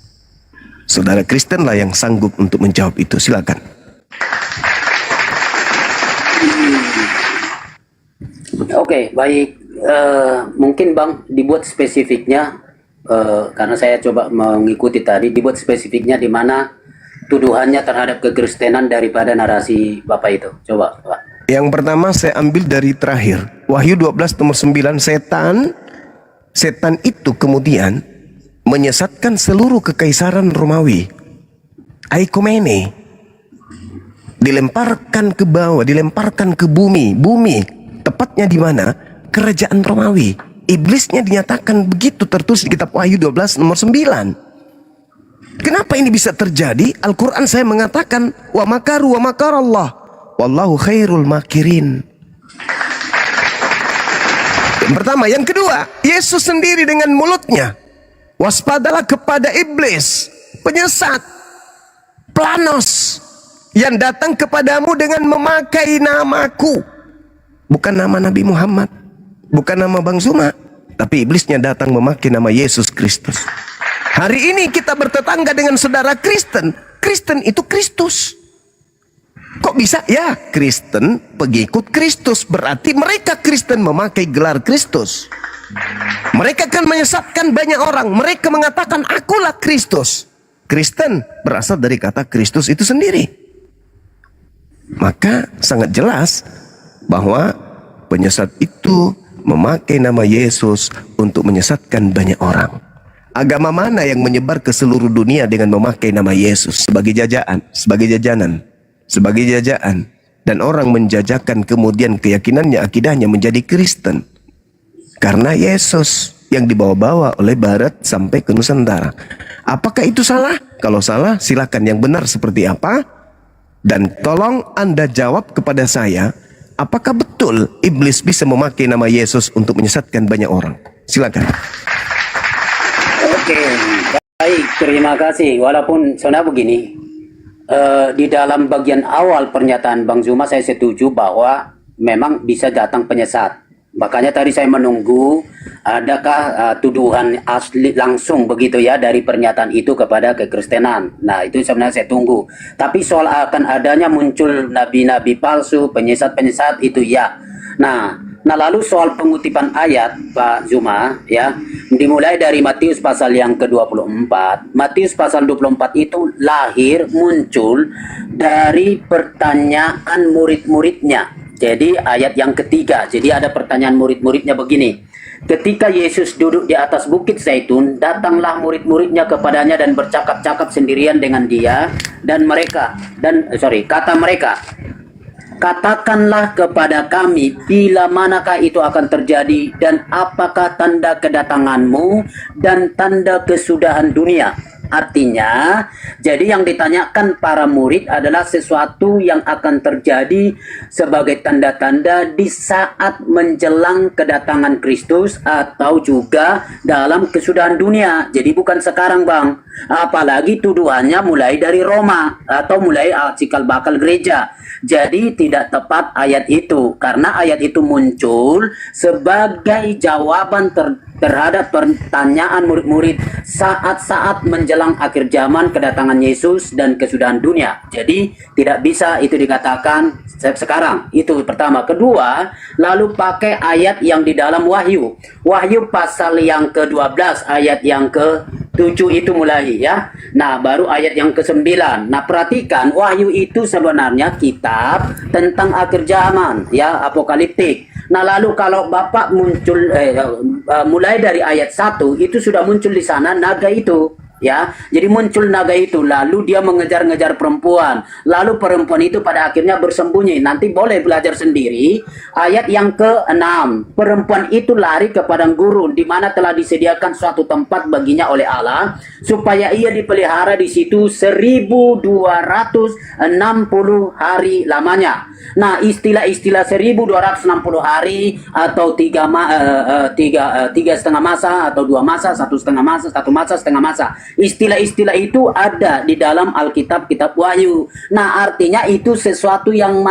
Saudara Kristenlah yang sanggup untuk menjawab itu. Silakan. Oke, baik. Mungkin Bang dibuat spesifiknya, karena saya coba mengikuti tadi, dibuat spesifiknya di mana tuduhannya terhadap kekristenan daripada narasi Bapak itu. Coba Pak. Yang pertama saya ambil dari terakhir. Wahyu 12 nomor 9. Setan itu kemudian menyesatkan seluruh kekaisaran Romawi. Aikumene. Dilemparkan ke bawah, dilemparkan ke bumi. Bumi, tepatnya di mana? Kerajaan Romawi. Iblisnya dinyatakan begitu tertulis di kitab Wahyu 12 nomor 9. Kenapa ini bisa terjadi? Al-Quran saya mengatakan, wa makaru wa makarallah, wallahu khairul makirin. Yang pertama. Yang kedua, Yesus sendiri dengan mulutnya, waspadalah kepada iblis, penyesat, planos, yang datang kepadamu dengan memakai namaku. Bukan nama Nabi Muhammad, bukan nama Bang Zuma, tapi iblisnya datang memakai nama Yesus Kristus. Hari ini kita bertetangga dengan saudara Kristen. Kristen itu Kristus. Kok bisa? Ya, Kristen pengikut Kristus. Berarti mereka Kristen memakai gelar Kristus. Mereka akan menyesatkan banyak orang. Mereka mengatakan akulah Kristus. Kristen berasal dari kata Kristus itu sendiri. Maka sangat jelas bahwa penyesat itu memakai nama Yesus untuk menyesatkan banyak orang. Agama mana yang menyebar ke seluruh dunia dengan memakai nama Yesus sebagai jajanan, sebagai jajaan, dan orang menjajakan kemudian keyakinannya, akidahnya menjadi Kristen karena Yesus yang dibawa-bawa oleh Barat sampai ke Nusantara. Apakah itu salah? Kalau salah, silakan yang benar seperti apa? Dan tolong Anda jawab kepada saya, apakah betul iblis bisa memakai nama Yesus untuk menyesatkan banyak orang? Silakan. Oke, baik, terima kasih. Walaupun sebenarnya begini, di dalam bagian awal pernyataan Bang Zuma saya setuju bahwa memang bisa datang penyesat. Makanya tadi saya menunggu adakah tuduhan asli langsung begitu ya dari pernyataan itu kepada kekristenan. Nah itu sebenarnya saya tunggu. Tapi soal akan adanya muncul nabi-nabi palsu, penyesat-penyesat itu ya. Nah lalu soal pengutipan ayat Pak Zuma ya, dimulai dari Matius pasal yang ke-24. Matius pasal 24 itu lahir muncul dari pertanyaan murid-muridnya. Jadi ayat yang ketiga. Jadi ada pertanyaan murid-muridnya begini. Ketika Yesus duduk di atas bukit Zaitun, datanglah murid-muridnya kepadanya dan bercakap-cakap sendirian dengan dia dan kata mereka, katakanlah kepada kami bila manakah itu akan terjadi dan apakah tanda kedatanganmu dan tanda kesudahan dunia. Artinya, jadi yang ditanyakan para murid adalah sesuatu yang akan terjadi sebagai tanda-tanda di saat menjelang kedatangan Kristus atau juga dalam kesudahan dunia. Jadi bukan sekarang Bang. Apalagi tuduhannya mulai dari Roma atau mulai cikal bakal gereja. Jadi tidak tepat ayat itu karena ayat itu muncul sebagai jawaban terhadap pertanyaan murid-murid saat-saat menjelang akhir zaman kedatangan Yesus dan kesudahan dunia. Jadi tidak bisa itu dikatakan sekarang. Itu pertama. Kedua, lalu pakai ayat yang di dalam Wahyu. Wahyu pasal yang ke-12 ayat yang ke-7 itu mulai ya. Nah, baru ayat yang ke-9. Nah, perhatikan Wahyu itu sebenarnya kitab tentang akhir zaman ya, apokaliptik. Nah, lalu kalau Bapak muncul mulai dari ayat 1 itu sudah muncul di sana naga itu. Ya, jadi muncul naga itu, lalu dia mengejar-ngejar perempuan, lalu perempuan itu pada akhirnya bersembunyi. Nanti boleh belajar sendiri. Ayat yang ke-6, perempuan itu lari ke padang gurun, di mana telah disediakan suatu tempat baginya oleh Allah, supaya ia dipelihara di situ 1260 hari lamanya. Nah, istilah-istilah 1260 hari atau tiga setengah masa atau 2 masa, 1,5 masa, 1 masa, setengah masa. Istilah-istilah itu ada di dalam Alkitab, kitab Wahyu. Nah, artinya itu sesuatu yang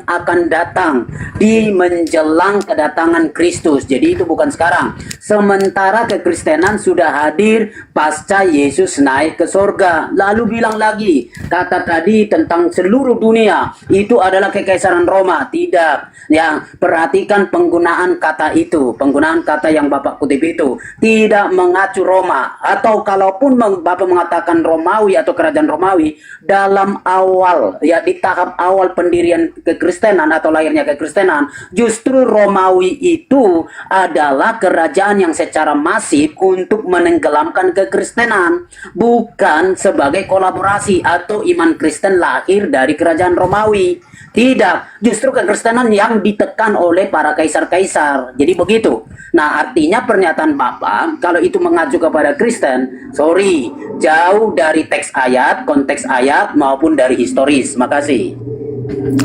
akan datang di menjelang kedatangan Kristus. Jadi itu bukan sekarang. Sementara kekristenan sudah hadir pasca Yesus naik ke sorga. Lalu bilang lagi, kata tadi tentang seluruh dunia itu adalah kekaisaran Roma. Tidak. Ya, perhatikan penggunaan kata itu. Penggunaan kata yang Bapak kutip itu tidak mengacu Roma. Atau kalaupun Bapak mengatakan Romawi atau kerajaan Romawi, dalam awal ya, di tahap awal pendirian kekristenan atau lahirnya kekristenan, justru Romawi itu adalah kerajaan yang secara masif untuk menenggelamkan kekristenan, bukan sebagai kolaborasi atau iman Kristen lahir dari kerajaan Romawi. Tidak, justru kekristenan yang ditekan oleh para kaisar-kaisar. Jadi begitu. Nah, artinya pernyataan Bapak kalau itu mengacu kepada Kristen, sorry, jauh dari teks ayat, konteks ayat maupun dari historis. Makasih.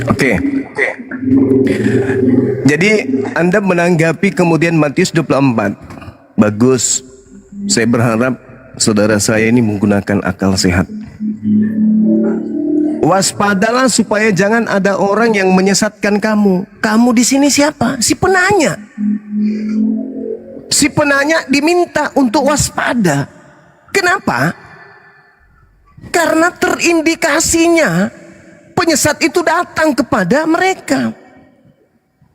Oke. Jadi Anda menanggapi kemudian Matius 24. Bagus. Saya berharap saudara saya ini menggunakan akal sehat. Waspadalah supaya jangan ada orang yang menyesatkan kamu. Kamu di sini siapa? Si penanya. Si penanya diminta untuk waspada. Kenapa? Karena terindikasinya penyesat itu datang kepada mereka.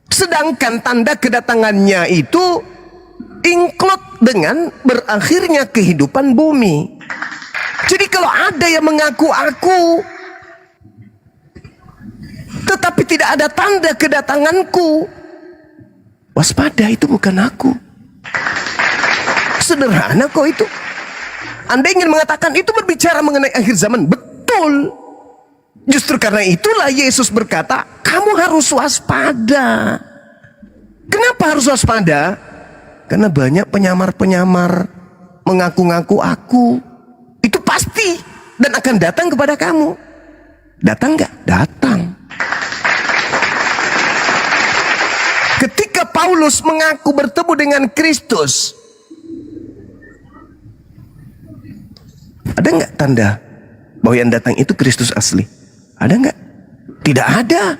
Sedangkan tanda kedatangannya itu include dengan berakhirnya kehidupan bumi. Jadi kalau ada yang mengaku aku tetapi tidak ada tanda kedatanganku, waspada, itu bukan aku. Sederhana kok itu. Anda ingin mengatakan itu berbicara mengenai akhir zaman? Betul. Justru karena itulah Yesus berkata, kamu harus waspada. Kenapa harus waspada? Karena banyak penyamar-penyamar mengaku-ngaku aku. Itu pasti dan akan datang kepada kamu. Datang nggak? Datang. Ketika Paulus mengaku bertemu dengan Kristus, ada nggak tanda bahwa yang datang itu Kristus asli? Ada nggak? Tidak ada.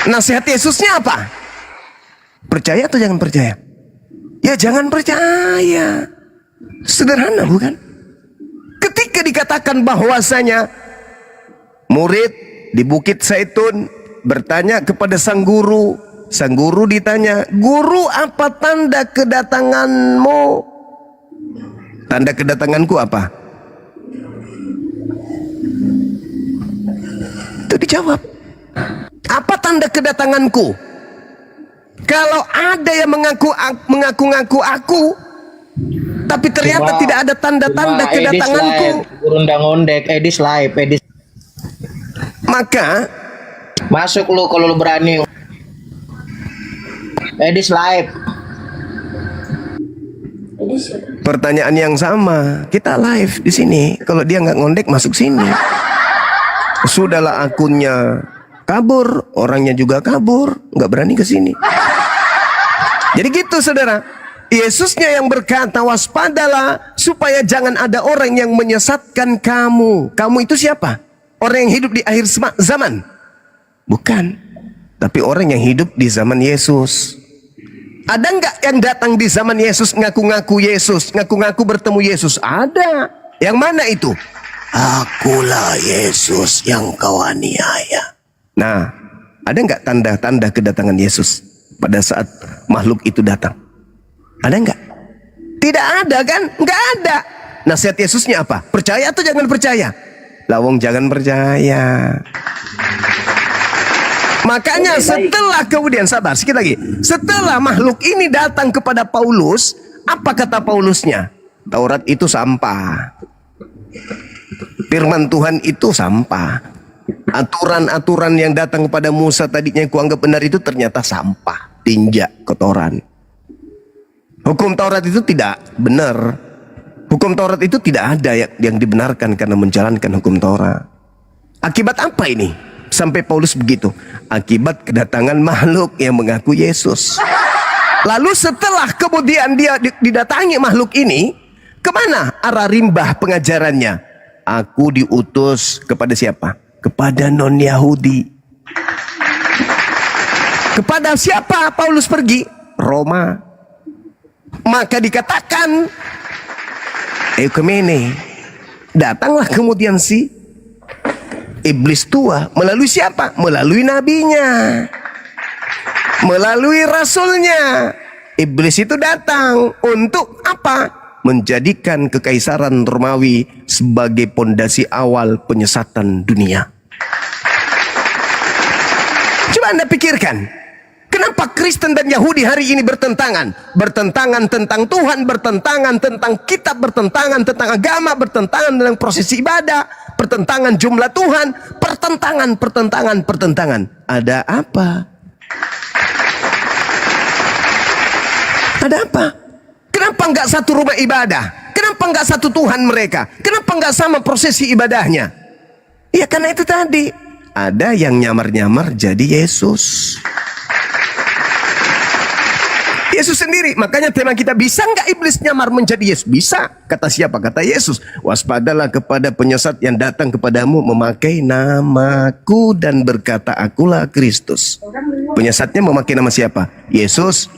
Nasihat Yesusnya apa? Percaya atau jangan percaya? Ya jangan percaya. Sederhana bukan? Ketika dikatakan bahwasanya murid di Bukit Zaitun bertanya kepada sang guru ditanya, "Guru, apa tanda kedatanganmu?" Tanda kedatanganku apa? Itu dijawab. Apa tanda kedatanganku? Kalau ada yang mengaku-ngaku aku, tapi ternyata tidak ada tanda-tanda kedatanganku, Undang-undang Edis live, maka masuk lu kalau lu berani. Edis live. pertanyaan yang sama, kita live di sini. Kalau dia nggak ngondek, masuk sini. Sudahlah akunnya kabur, orangnya juga kabur, nggak berani ke sini. Jadi gitu saudara. Yesusnya yang berkata, waspadalah supaya jangan ada orang yang menyesatkan kamu. Kamu itu siapa? Orang yang hidup di akhir zaman? Bukan. Tapi orang yang hidup di zaman Yesus. Ada nggak yang datang di zaman Yesus ngaku-ngaku Yesus, ngaku-ngaku bertemu Yesus? Ada. Yang mana itu? Akulah Yesus yang kau aniaya. Nah, ada nggak tanda-tanda kedatangan Yesus pada saat makhluk itu datang? Ada nggak? Tidak ada kan? Nggak ada. Nasihat Yesusnya apa? Percaya atau jangan percaya? Lawong jangan percaya. Makanya setelah kemudian, sabar sedikit lagi. Setelah makhluk ini datang kepada Paulus, apa kata Paulusnya? Taurat itu sampah. Firman Tuhan itu sampah. Aturan-aturan yang datang kepada Musa tadinya yang kuanggap benar itu ternyata sampah, tinjak, kotoran. Hukum Taurat itu tidak benar. Hukum Taurat itu tidak ada yang dibenarkan karena menjalankan hukum Taurat. Akibat apa ini? Sampai Paulus begitu. Akibat kedatangan makhluk yang mengaku Yesus. Lalu setelah kemudian dia didatangi makhluk ini, kemana arah rimbah pengajarannya? Aku diutus kepada siapa? Kepada non-Yahudi. Kepada siapa Paulus pergi? Roma. Maka dikatakan Ekumene. Datanglah kemudian si iblis tua. Melalui siapa? Melalui nabinya, melalui rasulnya. Iblis itu datang untuk apa? Menjadikan kekaisaran Romawi sebagai pondasi awal penyesatan dunia. Coba Anda pikirkan, kenapa Kristen dan Yahudi hari ini bertentangan? Bertentangan tentang Tuhan, bertentangan tentang kitab, bertentangan tentang agama, bertentangan tentang prosesi ibadah, pertentangan jumlah Tuhan, pertentangan. Ada apa? Ada apa? Kenapa nggak satu rumah ibadah? Kenapa nggak satu Tuhan mereka? Kenapa nggak sama prosesi ibadahnya? Ya karena itu tadi. Ada yang nyamar-nyamar jadi Yesus. Yesus sendiri. Makanya tema kita, bisa nggak iblis nyamar menjadi Yesus? Bisa. Kata siapa? Kata Yesus. Waspadalah kepada penyesat yang datang kepadamu memakai namaku dan berkata, akulah Kristus. Penyesatnya memakai nama siapa? Yesus.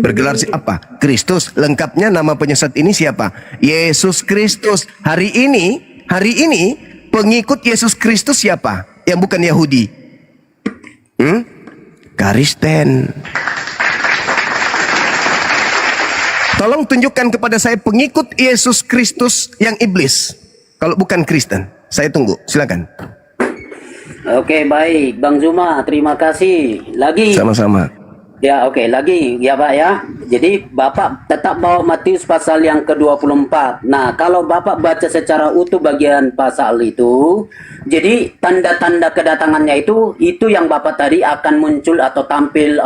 Bergelar siapa? Kristus. Lengkapnya nama penyesat ini siapa? Yesus Kristus. Hari ini pengikut Yesus Kristus siapa? Yang bukan Yahudi. Kristen. Tolong tunjukkan kepada saya pengikut Yesus Kristus yang iblis. Kalau bukan Kristen, saya tunggu. Silakan. Oke, baik. Bang Zuma, terima kasih. Lagi. Sama-sama. Ya, oke. Lagi, ya Pak ya. Jadi, Bapak tetap bawa Matius pasal yang ke-24. Nah, kalau Bapak baca secara utuh bagian pasal itu, jadi tanda-tanda kedatangannya itu yang Bapak tadi akan muncul atau tampil,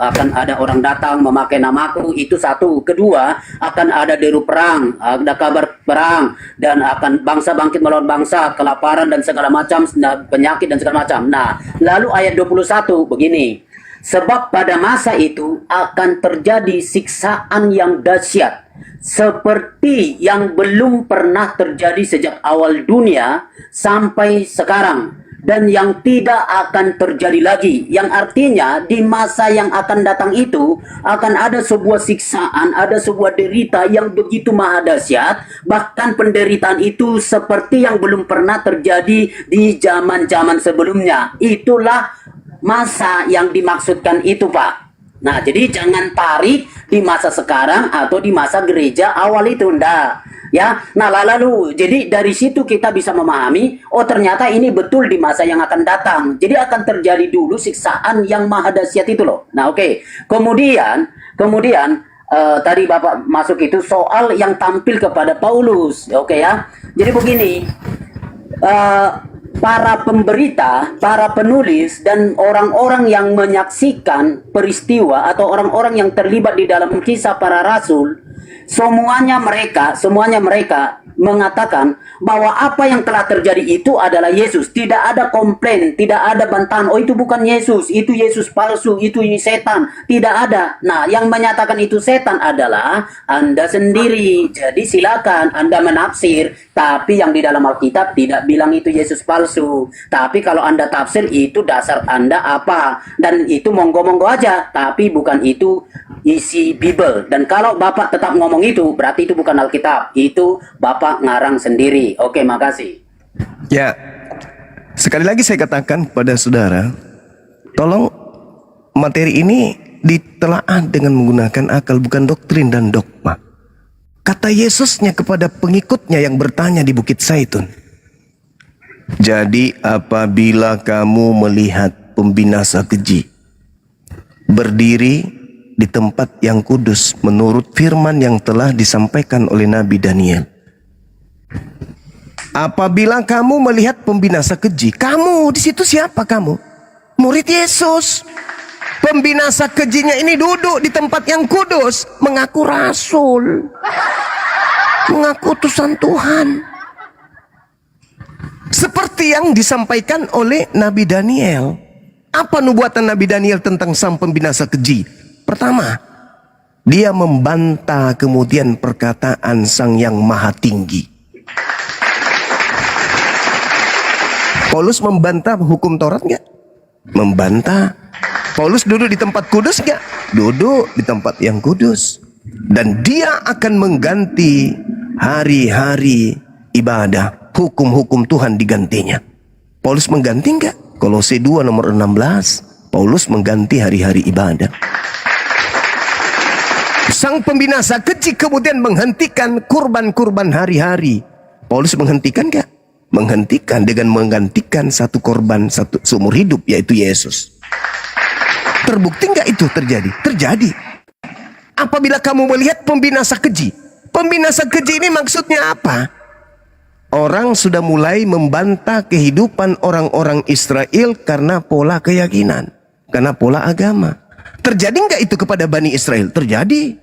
akan ada orang datang memakai namaku, itu satu. Kedua, akan ada deru perang, ada kabar perang, dan akan bangsa bangkit melawan bangsa, kelaparan dan segala macam, penyakit dan segala macam. Nah, lalu ayat 21 begini. Sebab pada masa itu akan terjadi siksaan yang dahsyat seperti yang belum pernah terjadi sejak awal dunia sampai sekarang, dan yang tidak akan terjadi lagi. Yang artinya di masa yang akan datang itu akan ada sebuah siksaan, ada sebuah derita yang begitu maha dahsyat, bahkan penderitaan itu seperti yang belum pernah terjadi di zaman-zaman sebelumnya. Itulah masa yang dimaksudkan itu, Pak. Nah, jadi jangan tarik di masa sekarang atau di masa gereja awal itu, ndak. Ya, nah lalu jadi dari situ kita bisa memahami, oh ternyata ini betul di masa yang akan datang. Jadi akan terjadi dulu siksaan yang maha dahsyat itu loh. Nah, oke. Kemudian tadi Bapak masuk itu soal yang tampil kepada Paulus. Oke ya. Jadi begini, para pemberita, para penulis, dan orang-orang yang menyaksikan peristiwa atau orang-orang yang terlibat di dalam kisah para rasul, semuanya mereka mengatakan bahwa apa yang telah terjadi itu adalah Yesus. Tidak ada komplain, tidak ada bantahan, oh itu bukan Yesus, itu Yesus palsu, itu ini setan. Tidak ada. Nah, yang menyatakan itu setan adalah Anda sendiri. Jadi silakan Anda menafsir, tapi yang di dalam Alkitab tidak bilang itu Yesus palsu. Tapi kalau Anda tafsir, itu dasar Anda apa, dan itu monggo-monggo aja, tapi bukan itu isi Bible. Dan kalau Bapak tetap ngomong itu, berarti itu bukan Alkitab, itu Bapak ngarang sendiri. Oke, makasih. Ya, sekali lagi saya katakan kepada saudara, tolong materi ini ditelaah dengan menggunakan akal, bukan doktrin dan dogma. Kata Yesusnya kepada pengikutnya yang bertanya di Bukit Zaitun, jadi apabila kamu melihat pembinasa keji berdiri di tempat yang kudus menurut firman yang telah disampaikan oleh Nabi Daniel. Apabila kamu melihat pembinasa keji, kamu di situ siapa kamu? Murid Yesus. Pembinasa kejinya ini duduk di tempat yang kudus, mengaku rasul, mengaku utusan Tuhan. Seperti yang disampaikan oleh Nabi Daniel. Apa nubuatan Nabi Daniel tentang sang pembinasa keji? Pertama, dia membantah kemudian perkataan sang yang maha tinggi. Paulus membantah hukum Taurat nggak? Membantah. Paulus duduk di tempat kudus nggak? Duduk di tempat yang kudus. Dan dia akan mengganti hari-hari ibadah. Hukum-hukum Tuhan digantinya. Paulus mengganti nggak? Kolose 2 nomor 16. Paulus mengganti hari-hari ibadah. Sang pembinasa keji kemudian menghentikan kurban-kurban hari-hari. Paulus menghentikan nggak? Menghentikan dengan menggantikan satu korban seumur hidup, yaitu Yesus. Terbukti nggak itu terjadi? Terjadi. Apabila kamu melihat pembinasa keji. Pembinasa keji ini maksudnya apa? Orang sudah mulai membantah kehidupan orang-orang Israel karena pola keyakinan, karena pola agama. Terjadi nggak itu kepada Bani Israel? Terjadi.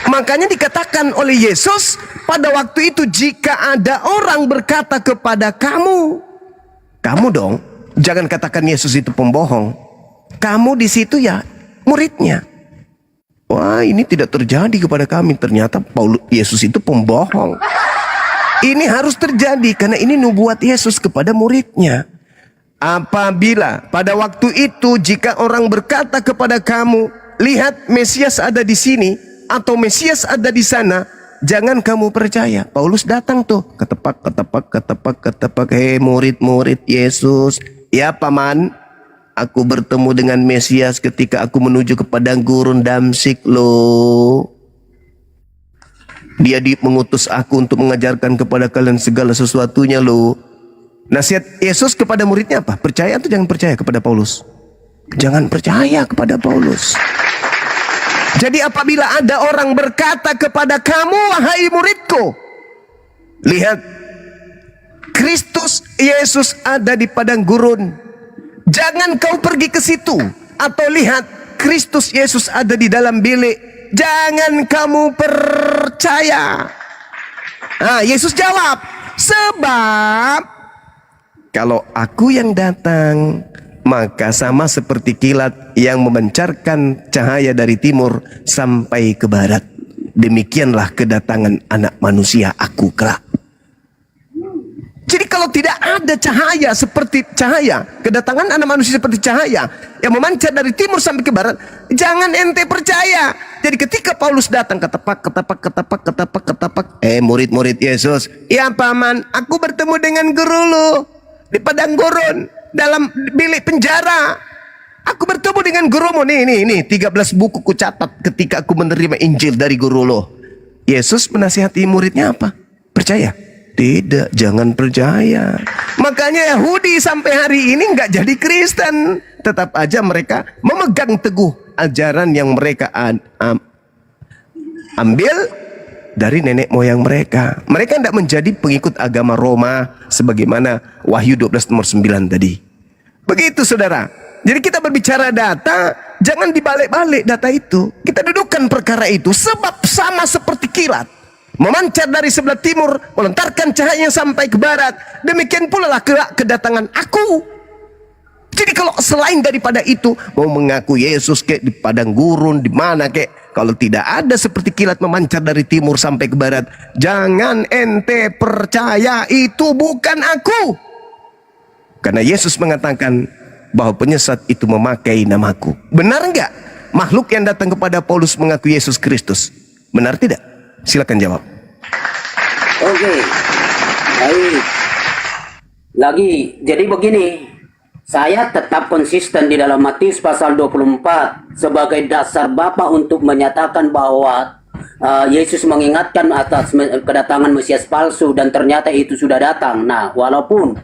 Makanya dikatakan oleh Yesus pada waktu itu, jika ada orang berkata kepada kamu dong, jangan katakan Yesus itu pembohong. Kamu di situ ya muridnya. Wah, ini tidak terjadi kepada kami. Ternyata Yesus itu pembohong. Ini harus terjadi karena ini nubuat Yesus kepada muridnya. apabila pada waktu itu jika orang berkata kepada kamu, lihat Mesias ada di sini atau Mesias ada di sana, jangan kamu percaya. Paulus datang tuh, ketepak. Hei murid-murid Yesus, ya paman, aku bertemu dengan Mesias ketika aku menuju ke padang gurun Damsik loh. Dia mengutus aku untuk mengajarkan kepada kalian segala sesuatunya loh. Nasihat Yesus kepada muridnya apa? Percaya atau jangan percaya kepada Paulus? Jangan percaya kepada Paulus. Jadi apabila ada orang berkata kepada kamu, wahai muridku, lihat Kristus Yesus ada di padang gurun, jangan kau pergi ke situ. Atau lihat Kristus Yesus ada di dalam bilik, jangan kamu percaya. Nah, Yesus jawab, sebab kalau aku yang datang, maka sama seperti kilat yang memancarkan cahaya dari timur sampai ke barat. Demikianlah kedatangan anak manusia aku kelak. Jadi kalau tidak ada cahaya seperti cahaya, kedatangan anak manusia seperti cahaya yang memancar dari timur sampai ke barat, jangan ente percaya. Jadi ketika Paulus datang ketepak, murid-murid Yesus, ya paman, aku bertemu dengan guru lu di padang gurun, dalam bilik penjara. Aku bertemu dengan gurumu, nih 13 buku ku catat ketika aku menerima Injil dari guru lo. Yesus menasihati muridnya apa? Percaya? Tidak, jangan percaya. Makanya Yahudi sampai hari ini nggak jadi Kristen. Tetap aja mereka memegang teguh ajaran yang mereka ambil dari nenek moyang mereka. Mereka tidak menjadi pengikut agama Roma sebagaimana Wahyu 12 nomor 9 tadi. Begitu saudara. Jadi kita berbicara data, jangan dibalik-balik data itu. Kita dudukkan perkara itu sebab sama seperti kilat, memancar dari sebelah timur, melontarkan cahaya sampai ke barat. Demikian pula lah kedatangan aku. Jadi kalau selain daripada itu, mau mengaku Yesus kayak di padang gurun, di mana kayak, kalau tidak ada seperti kilat memancar dari timur sampai ke barat, jangan ente percaya, itu bukan aku. Karena Yesus mengatakan bahwa penyesat itu memakai namaku. Benar enggak makhluk yang datang kepada Paulus mengaku Yesus Kristus? Benar tidak? Silakan jawab. Oke, baik. Lagi, jadi begini, saya tetap konsisten di dalam Matius pasal 24 sebagai dasar Bapa untuk menyatakan bahwa Yesus mengingatkan atas kedatangan Mesias palsu dan ternyata itu sudah datang. Nah, walaupun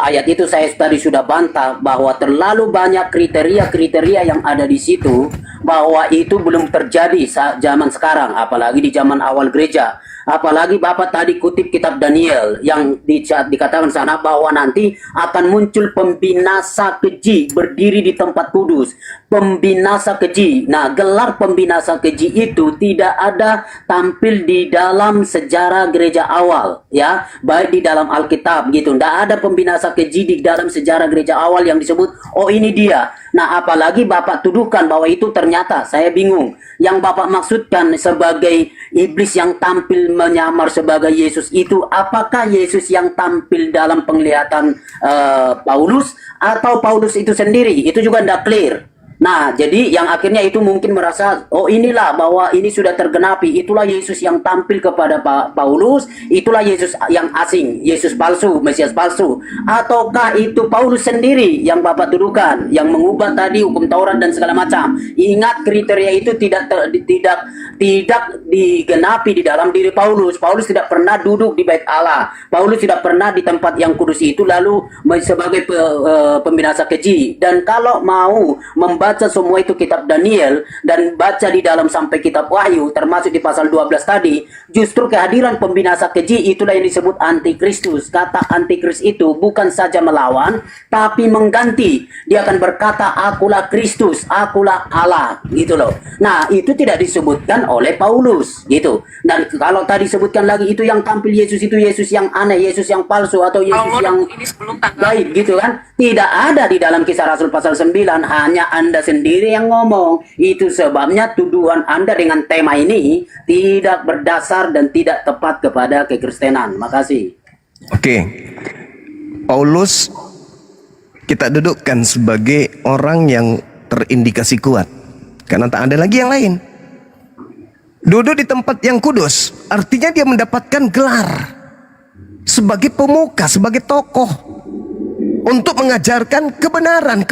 ayat itu saya tadi sudah bantah bahwa terlalu banyak kriteria-kriteria yang ada di situ, bahwa itu belum terjadi saat zaman sekarang, apalagi di zaman awal gereja. Apalagi Bapak tadi kutip kitab Daniel yang dikatakan sana bahwa nanti akan muncul pembinasa keji berdiri di tempat kudus. Pembinasa keji. Nah, gelar pembinasa keji itu tidak ada tampil di dalam sejarah gereja awal, ya, baik di dalam Alkitab gitu. Tidak ada pembinasa keji di dalam sejarah gereja awal yang disebut, oh ini dia. Nah, apalagi Bapak tuduhkan bahwa itu ternyata, saya bingung. Yang Bapak maksudkan sebagai iblis yang tampil menyamar sebagai Yesus itu, apakah Yesus yang tampil dalam penglihatan Paulus atau Paulus itu sendiri? Itu juga tidak clear. Nah, jadi yang akhirnya itu mungkin merasa, oh inilah bahwa ini sudah tergenapi, itulah Yesus yang tampil kepada Paulus, itulah Yesus yang asing, Yesus palsu, Mesias palsu. Ataukah itu Paulus sendiri yang Bapak tuduhkan, yang mengubah tadi hukum Taurat dan segala macam. Ingat, kriteria itu tidak digenapi di dalam diri Paulus. Paulus tidak pernah duduk di bait Allah. Paulus tidak pernah di tempat yang kudus itu lalu sebagai pembinasa keji. Dan kalau mau membaca semua itu kitab Daniel dan baca di dalam sampai kitab Wahyu termasuk di pasal 12 tadi, justru kehadiran pembinasa keji itulah yang disebut antikristus. Kata antikris itu bukan saja melawan tapi mengganti. Dia akan berkata akulah Kristus, akulah Allah gitu loh. Nah, itu tidak disebutkan oleh Paulus gitu. Dan kalau tadi sebutkan lagi itu yang tampil Yesus itu Yesus yang aneh, Yesus yang palsu atau Yesus yang baik gitu kan. Tidak ada di dalam Kisah Rasul pasal 9, hanya Anda sendiri yang ngomong. Itu sebabnya tuduhan Anda dengan tema ini tidak berdasar dan tidak tepat kepada kekristenan. Makasih. Oke. Paulus kita dudukkan sebagai orang yang terindikasi kuat, karena tak ada lagi yang lain. Duduk di tempat yang kudus artinya dia mendapatkan gelar sebagai pemuka, sebagai tokoh untuk mengajarkan kebenaran,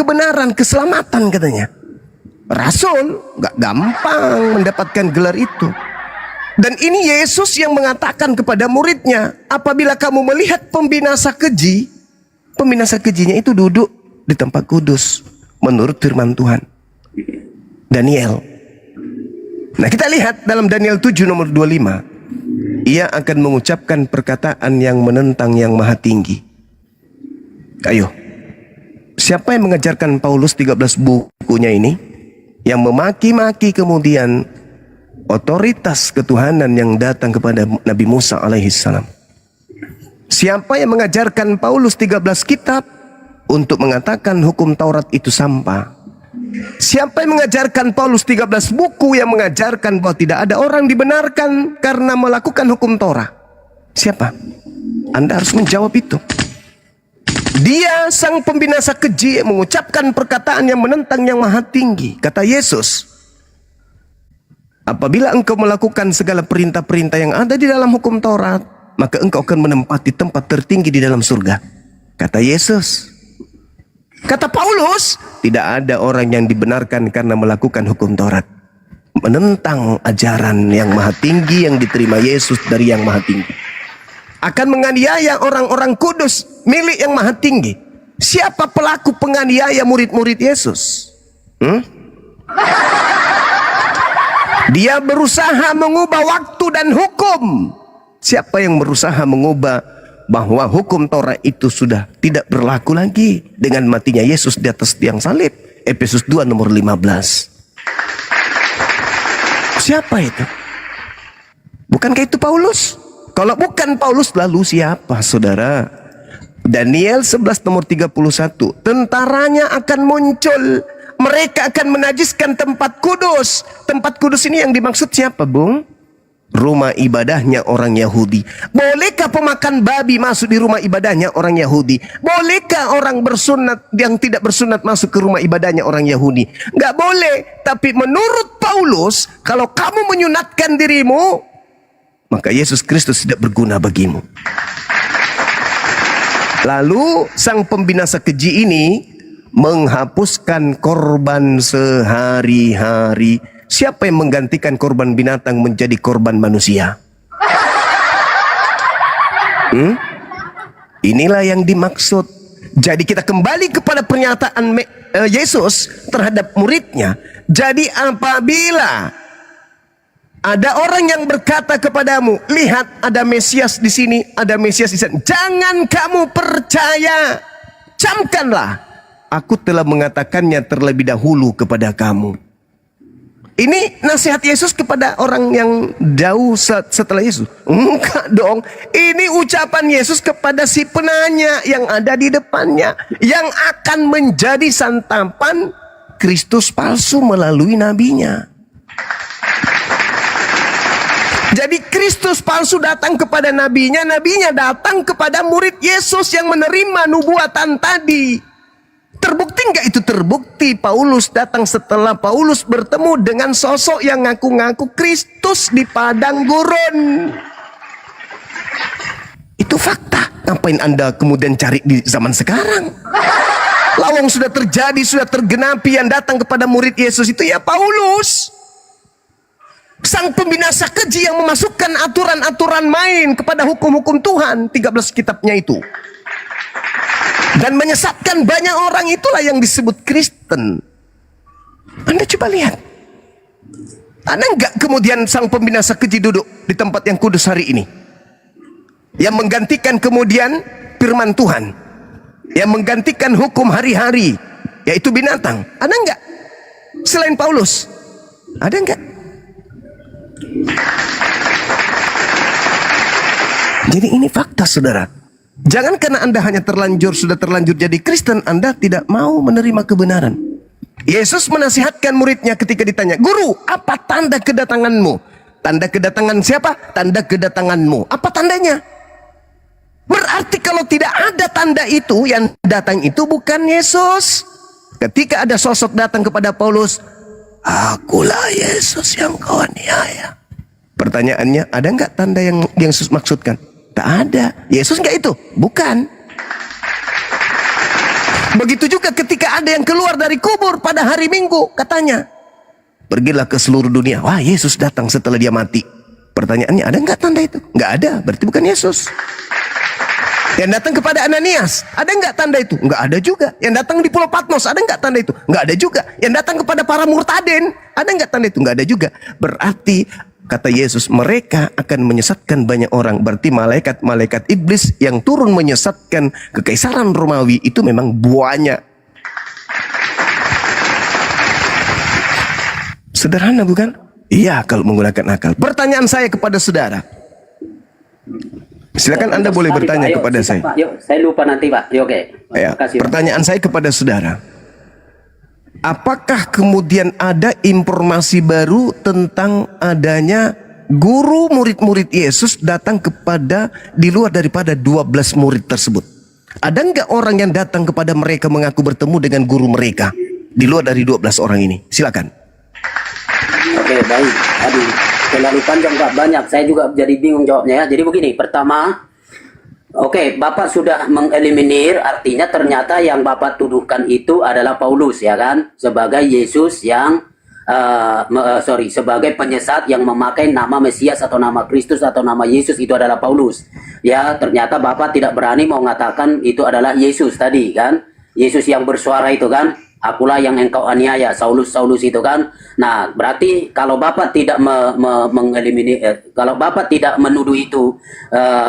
keselamatan katanya. Rasul gak gampang mendapatkan gelar itu. Dan ini Yesus yang mengatakan kepada muridnya, apabila kamu melihat pembinasa kejinya itu duduk di tempat kudus menurut firman Tuhan. Daniel. Nah, kita lihat dalam Daniel 7 nomor 25. Ia akan mengucapkan perkataan yang menentang yang maha tinggi. Ayo, siapa yang mengajarkan Paulus 13 bukunya ini? Yang memaki-maki kemudian otoritas ketuhanan yang datang kepada Nabi Musa alaihissalam. Siapa yang mengajarkan Paulus 13 kitab untuk mengatakan hukum Taurat itu sampah? Siapa yang mengajarkan Paulus 13 buku yang mengajarkan bahwa tidak ada orang dibenarkan karena melakukan hukum Torah? Siapa? Anda harus menjawab itu. Dia sang pembinasa keji yang mengucapkan perkataan yang menentang yang maha tinggi. Kata Yesus, apabila engkau melakukan segala perintah-perintah yang ada di dalam hukum Taurat, maka engkau akan menempati tempat tertinggi di dalam surga. Kata Yesus. Kata Paulus, tidak ada orang yang dibenarkan karena melakukan hukum Taurat. Menentang ajaran yang maha tinggi yang diterima Yesus dari yang maha tinggi. Akan menganiaya orang-orang kudus milik yang maha tinggi. Siapa pelaku penganiaya murid-murid Yesus? Dia berusaha mengubah waktu dan hukum. Siapa yang berusaha mengubah bahwa hukum Torah itu sudah tidak berlaku lagi dengan matinya Yesus di atas tiang salib? Efesus 2 nomor 15. Siapa itu? Bukankah itu Paulus? Kalau bukan Paulus, lalu siapa, saudara? Daniel 11 nomor 31. Tentaranya akan muncul. Mereka akan menajiskan tempat kudus. Tempat kudus ini yang dimaksud siapa, Bung? Rumah ibadahnya orang Yahudi. Bolehkah pemakan babi masuk di rumah ibadahnya orang Yahudi? Bolehkah orang bersunat yang tidak bersunat masuk ke rumah ibadahnya orang Yahudi? Nggak boleh. Tapi menurut Paulus, kalau kamu menyunatkan dirimu, maka Yesus Kristus tidak berguna bagimu. Lalu sang pembinasa keji ini menghapuskan korban sehari-hari. Siapa yang menggantikan korban binatang menjadi korban manusia? Inilah yang dimaksud. Jadi kita kembali kepada pernyataan Yesus terhadap muridnya. Jadi apabila ada orang yang berkata kepadamu, lihat ada Mesias di sini, ada Mesias di sana, jangan kamu percaya. Camkanlah, aku telah mengatakannya terlebih dahulu kepada kamu. Ini nasihat Yesus kepada orang yang jauh setelah Yesus? Enggak dong. Ini ucapan Yesus kepada si penanya yang ada di depannya, yang akan menjadi santapan Kristus palsu melalui nabinya. Jadi Kristus palsu datang kepada nabinya, nabinya datang kepada murid Yesus yang menerima nubuatan tadi. Terbukti nggak itu? Terbukti. Paulus datang setelah Paulus bertemu dengan sosok yang ngaku-ngaku Kristus di padang gurun. Itu fakta. Ngapain Anda kemudian cari di zaman sekarang? Lawang sudah terjadi, sudah tergenapi. Yang datang kepada murid Yesus itu ya Paulus, sang pembinasa keji yang memasukkan aturan-aturan main kepada hukum-hukum Tuhan, 13 kitabnya itu, dan menyesatkan banyak orang. Itulah yang disebut Kristen. Anda coba lihat. Ada enggak kemudian sang pembinasa keji duduk di tempat yang kudus hari ini, yang menggantikan kemudian firman Tuhan, yang menggantikan hukum hari-hari, yaitu binatang? Ada enggak selain Paulus? Ada enggak? Jadi ini fakta, saudara. Jangan karena Anda hanya sudah terlanjur jadi Kristen, Anda tidak mau menerima kebenaran. Yesus menasihatkan muridnya ketika ditanya, Guru, apa tanda kedatanganmu? Tanda kedatangan siapa? Tanda kedatanganmu. Apa tandanya? Berarti kalau tidak ada tanda itu, yang datang itu bukan Yesus. Ketika ada sosok datang kepada Paulus, akulah Yesus yang kau aniaya. Pertanyaannya, ada nggak tanda yang Yesus maksudkan? Tak ada. Yesus nggak itu? Bukan. Begitu juga ketika ada yang keluar dari kubur pada hari Minggu, katanya, pergilah ke seluruh dunia. Wah, Yesus datang setelah dia mati. Pertanyaannya, ada nggak tanda itu? Nggak ada, berarti bukan Yesus. Yang datang kepada Ananias, ada nggak tanda itu? Nggak ada juga. Yang datang di Pulau Patmos, ada nggak tanda itu? Nggak ada juga. Yang datang kepada para murtaden, ada nggak tanda itu? Nggak ada juga. Berarti, kata Yesus, mereka akan menyesatkan banyak orang. Berarti malaikat-malaikat iblis yang turun menyesatkan kekaisaran Romawi itu memang banyak. Sederhana bukan? Iya, kalau menggunakan akal. Pertanyaan saya kepada saudara. Silakan Anda boleh bertanya Pak. kepada Silakan, saya. Pak. Yuk, saya lupa nanti Pak. Yuk, oke. Ya, Terima kasih, Pak. pertanyaan saya kepada saudara. Apakah kemudian ada informasi baru tentang adanya guru murid-murid Yesus datang kepada di luar daripada 12 murid tersebut? Ada nggak orang yang datang kepada mereka mengaku bertemu dengan guru mereka di luar dari 12 orang ini? Silakan. Oke, baik. Aduh, terlalu panjang Pak, banyak. Saya juga jadi bingung jawabnya ya. Jadi begini, pertama, oke, Bapak sudah mengeliminir, artinya ternyata yang Bapak tuduhkan itu adalah Paulus, ya kan? Sebagai Yesus yang, sebagai penyesat yang memakai nama Mesias atau nama Kristus atau nama Yesus itu adalah Paulus. Ya, ternyata Bapak tidak berani mau mengatakan itu adalah Yesus tadi, kan? Yesus yang bersuara itu kan? Akulah yang engkau aniaya, Saulus itu kan. Nah, berarti kalau Bapak tidak mengeliminir, kalau Bapak tidak menuduh itu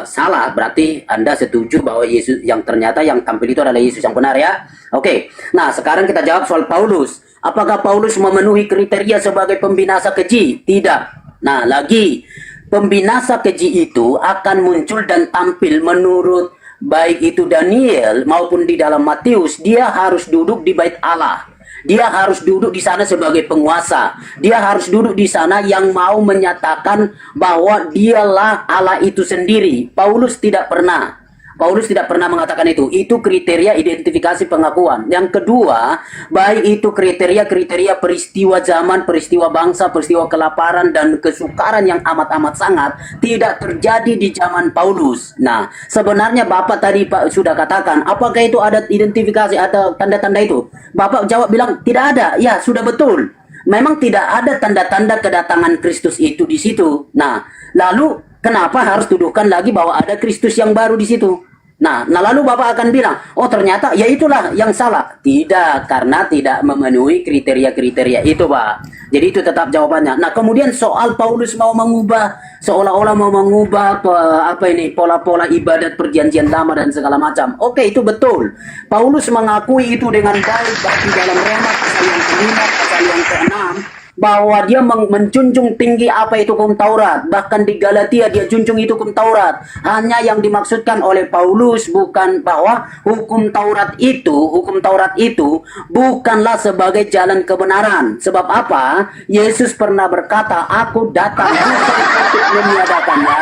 salah, berarti Anda setuju bahwa Yesus yang ternyata yang tampil itu adalah Yesus yang benar ya. Oke. Nah, sekarang kita jawab soal Paulus. Apakah Paulus memenuhi kriteria sebagai pembinasa keji? Tidak. Nah, lagi pembinasa keji itu akan muncul dan tampil menurut baik itu Daniel maupun di dalam Matius, dia harus duduk di bait Allah. Dia harus duduk di sana sebagai penguasa. Dia harus duduk di sana yang mau menyatakan bahwa dialah Allah itu sendiri. Paulus tidak pernah mengatakan itu. Itu kriteria identifikasi pengakuan. Yang kedua, baik itu kriteria peristiwa zaman, peristiwa bangsa, peristiwa kelaparan dan kesukaran yang amat-amat sangat tidak terjadi di zaman Paulus. Nah, sebenarnya Bapak tadi Pak sudah katakan, apakah itu ada identifikasi atau tanda-tanda itu? Bapak jawab bilang tidak ada. Ya, sudah betul. Memang tidak ada tanda-tanda kedatangan Kristus itu di situ. Nah, lalu kenapa harus tuduhkan lagi bahwa ada Kristus yang baru di situ? Nah, lalu Bapak akan bilang, oh ternyata ya itulah yang salah. Tidak, karena tidak memenuhi kriteria-kriteria itu, Pak. Jadi itu tetap jawabannya. Nah, kemudian soal Paulus mau mengubah, seolah-olah mau mengubah pola-pola ibadat perjanjian lama dan segala macam. Oke, itu betul. Paulus mengakui itu dengan baik di dalam Roma pasal yang ke-5, pasal yang ke-6. Bahwa dia menjunjung tinggi apa itu hukum Taurat. Bahkan di Galatia dia junjung itu hukum Taurat. Hanya yang dimaksudkan oleh Paulus bukan bahwa hukum Taurat itu bukanlah sebagai jalan kebenaran. Sebab apa? Yesus pernah berkata, aku datang bukan untuk meniadakannya,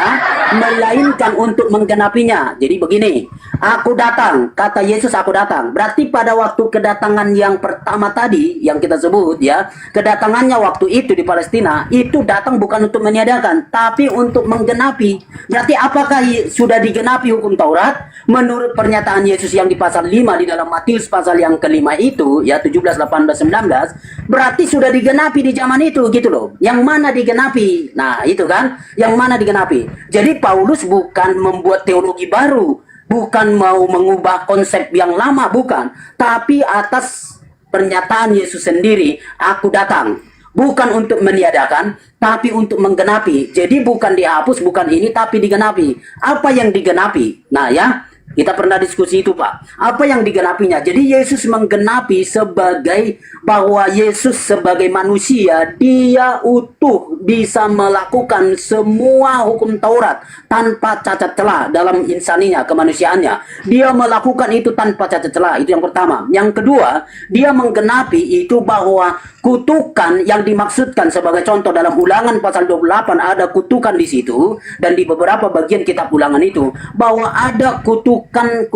melainkan untuk menggenapinya. Jadi begini, aku datang, kata Yesus aku datang. Berarti pada waktu kedatangan yang pertama tadi yang kita sebut ya, kedatangannya waktu itu di Palestina, itu datang bukan untuk meniadakan, tapi untuk menggenapi. Berarti apakah sudah digenapi hukum Taurat? Menurut pernyataan Yesus yang di pasal 5 di dalam Matius pasal yang ke-5 itu, ya 17, 18, 19, berarti sudah digenapi di zaman itu gitu loh. Yang mana digenapi? Nah, itu kan, yang mana digenapi. Jadi Paulus bukan membuat teologi baru, bukan mau mengubah konsep yang lama, bukan. Tapi atas pernyataan Yesus sendiri, aku datang. Bukan untuk meniadakan, tapi untuk menggenapi. Jadi bukan dihapus, bukan ini, tapi digenapi. Apa yang digenapi? Nah ya, kita pernah diskusi itu Pak. Apa yang digenapinya? Jadi Yesus menggenapi sebagai bahwa Yesus sebagai manusia, dia utuh bisa melakukan semua hukum Taurat tanpa cacat celah dalam insaninya, kemanusiaannya. Dia melakukan itu tanpa cacat celah. Itu yang pertama. Yang kedua, dia menggenapi itu bahwa kutukan yang dimaksudkan sebagai contoh dalam Ulangan pasal 28 ada kutukan di situ, dan di beberapa bagian kitab Ulangan itu bahwa ada kutukan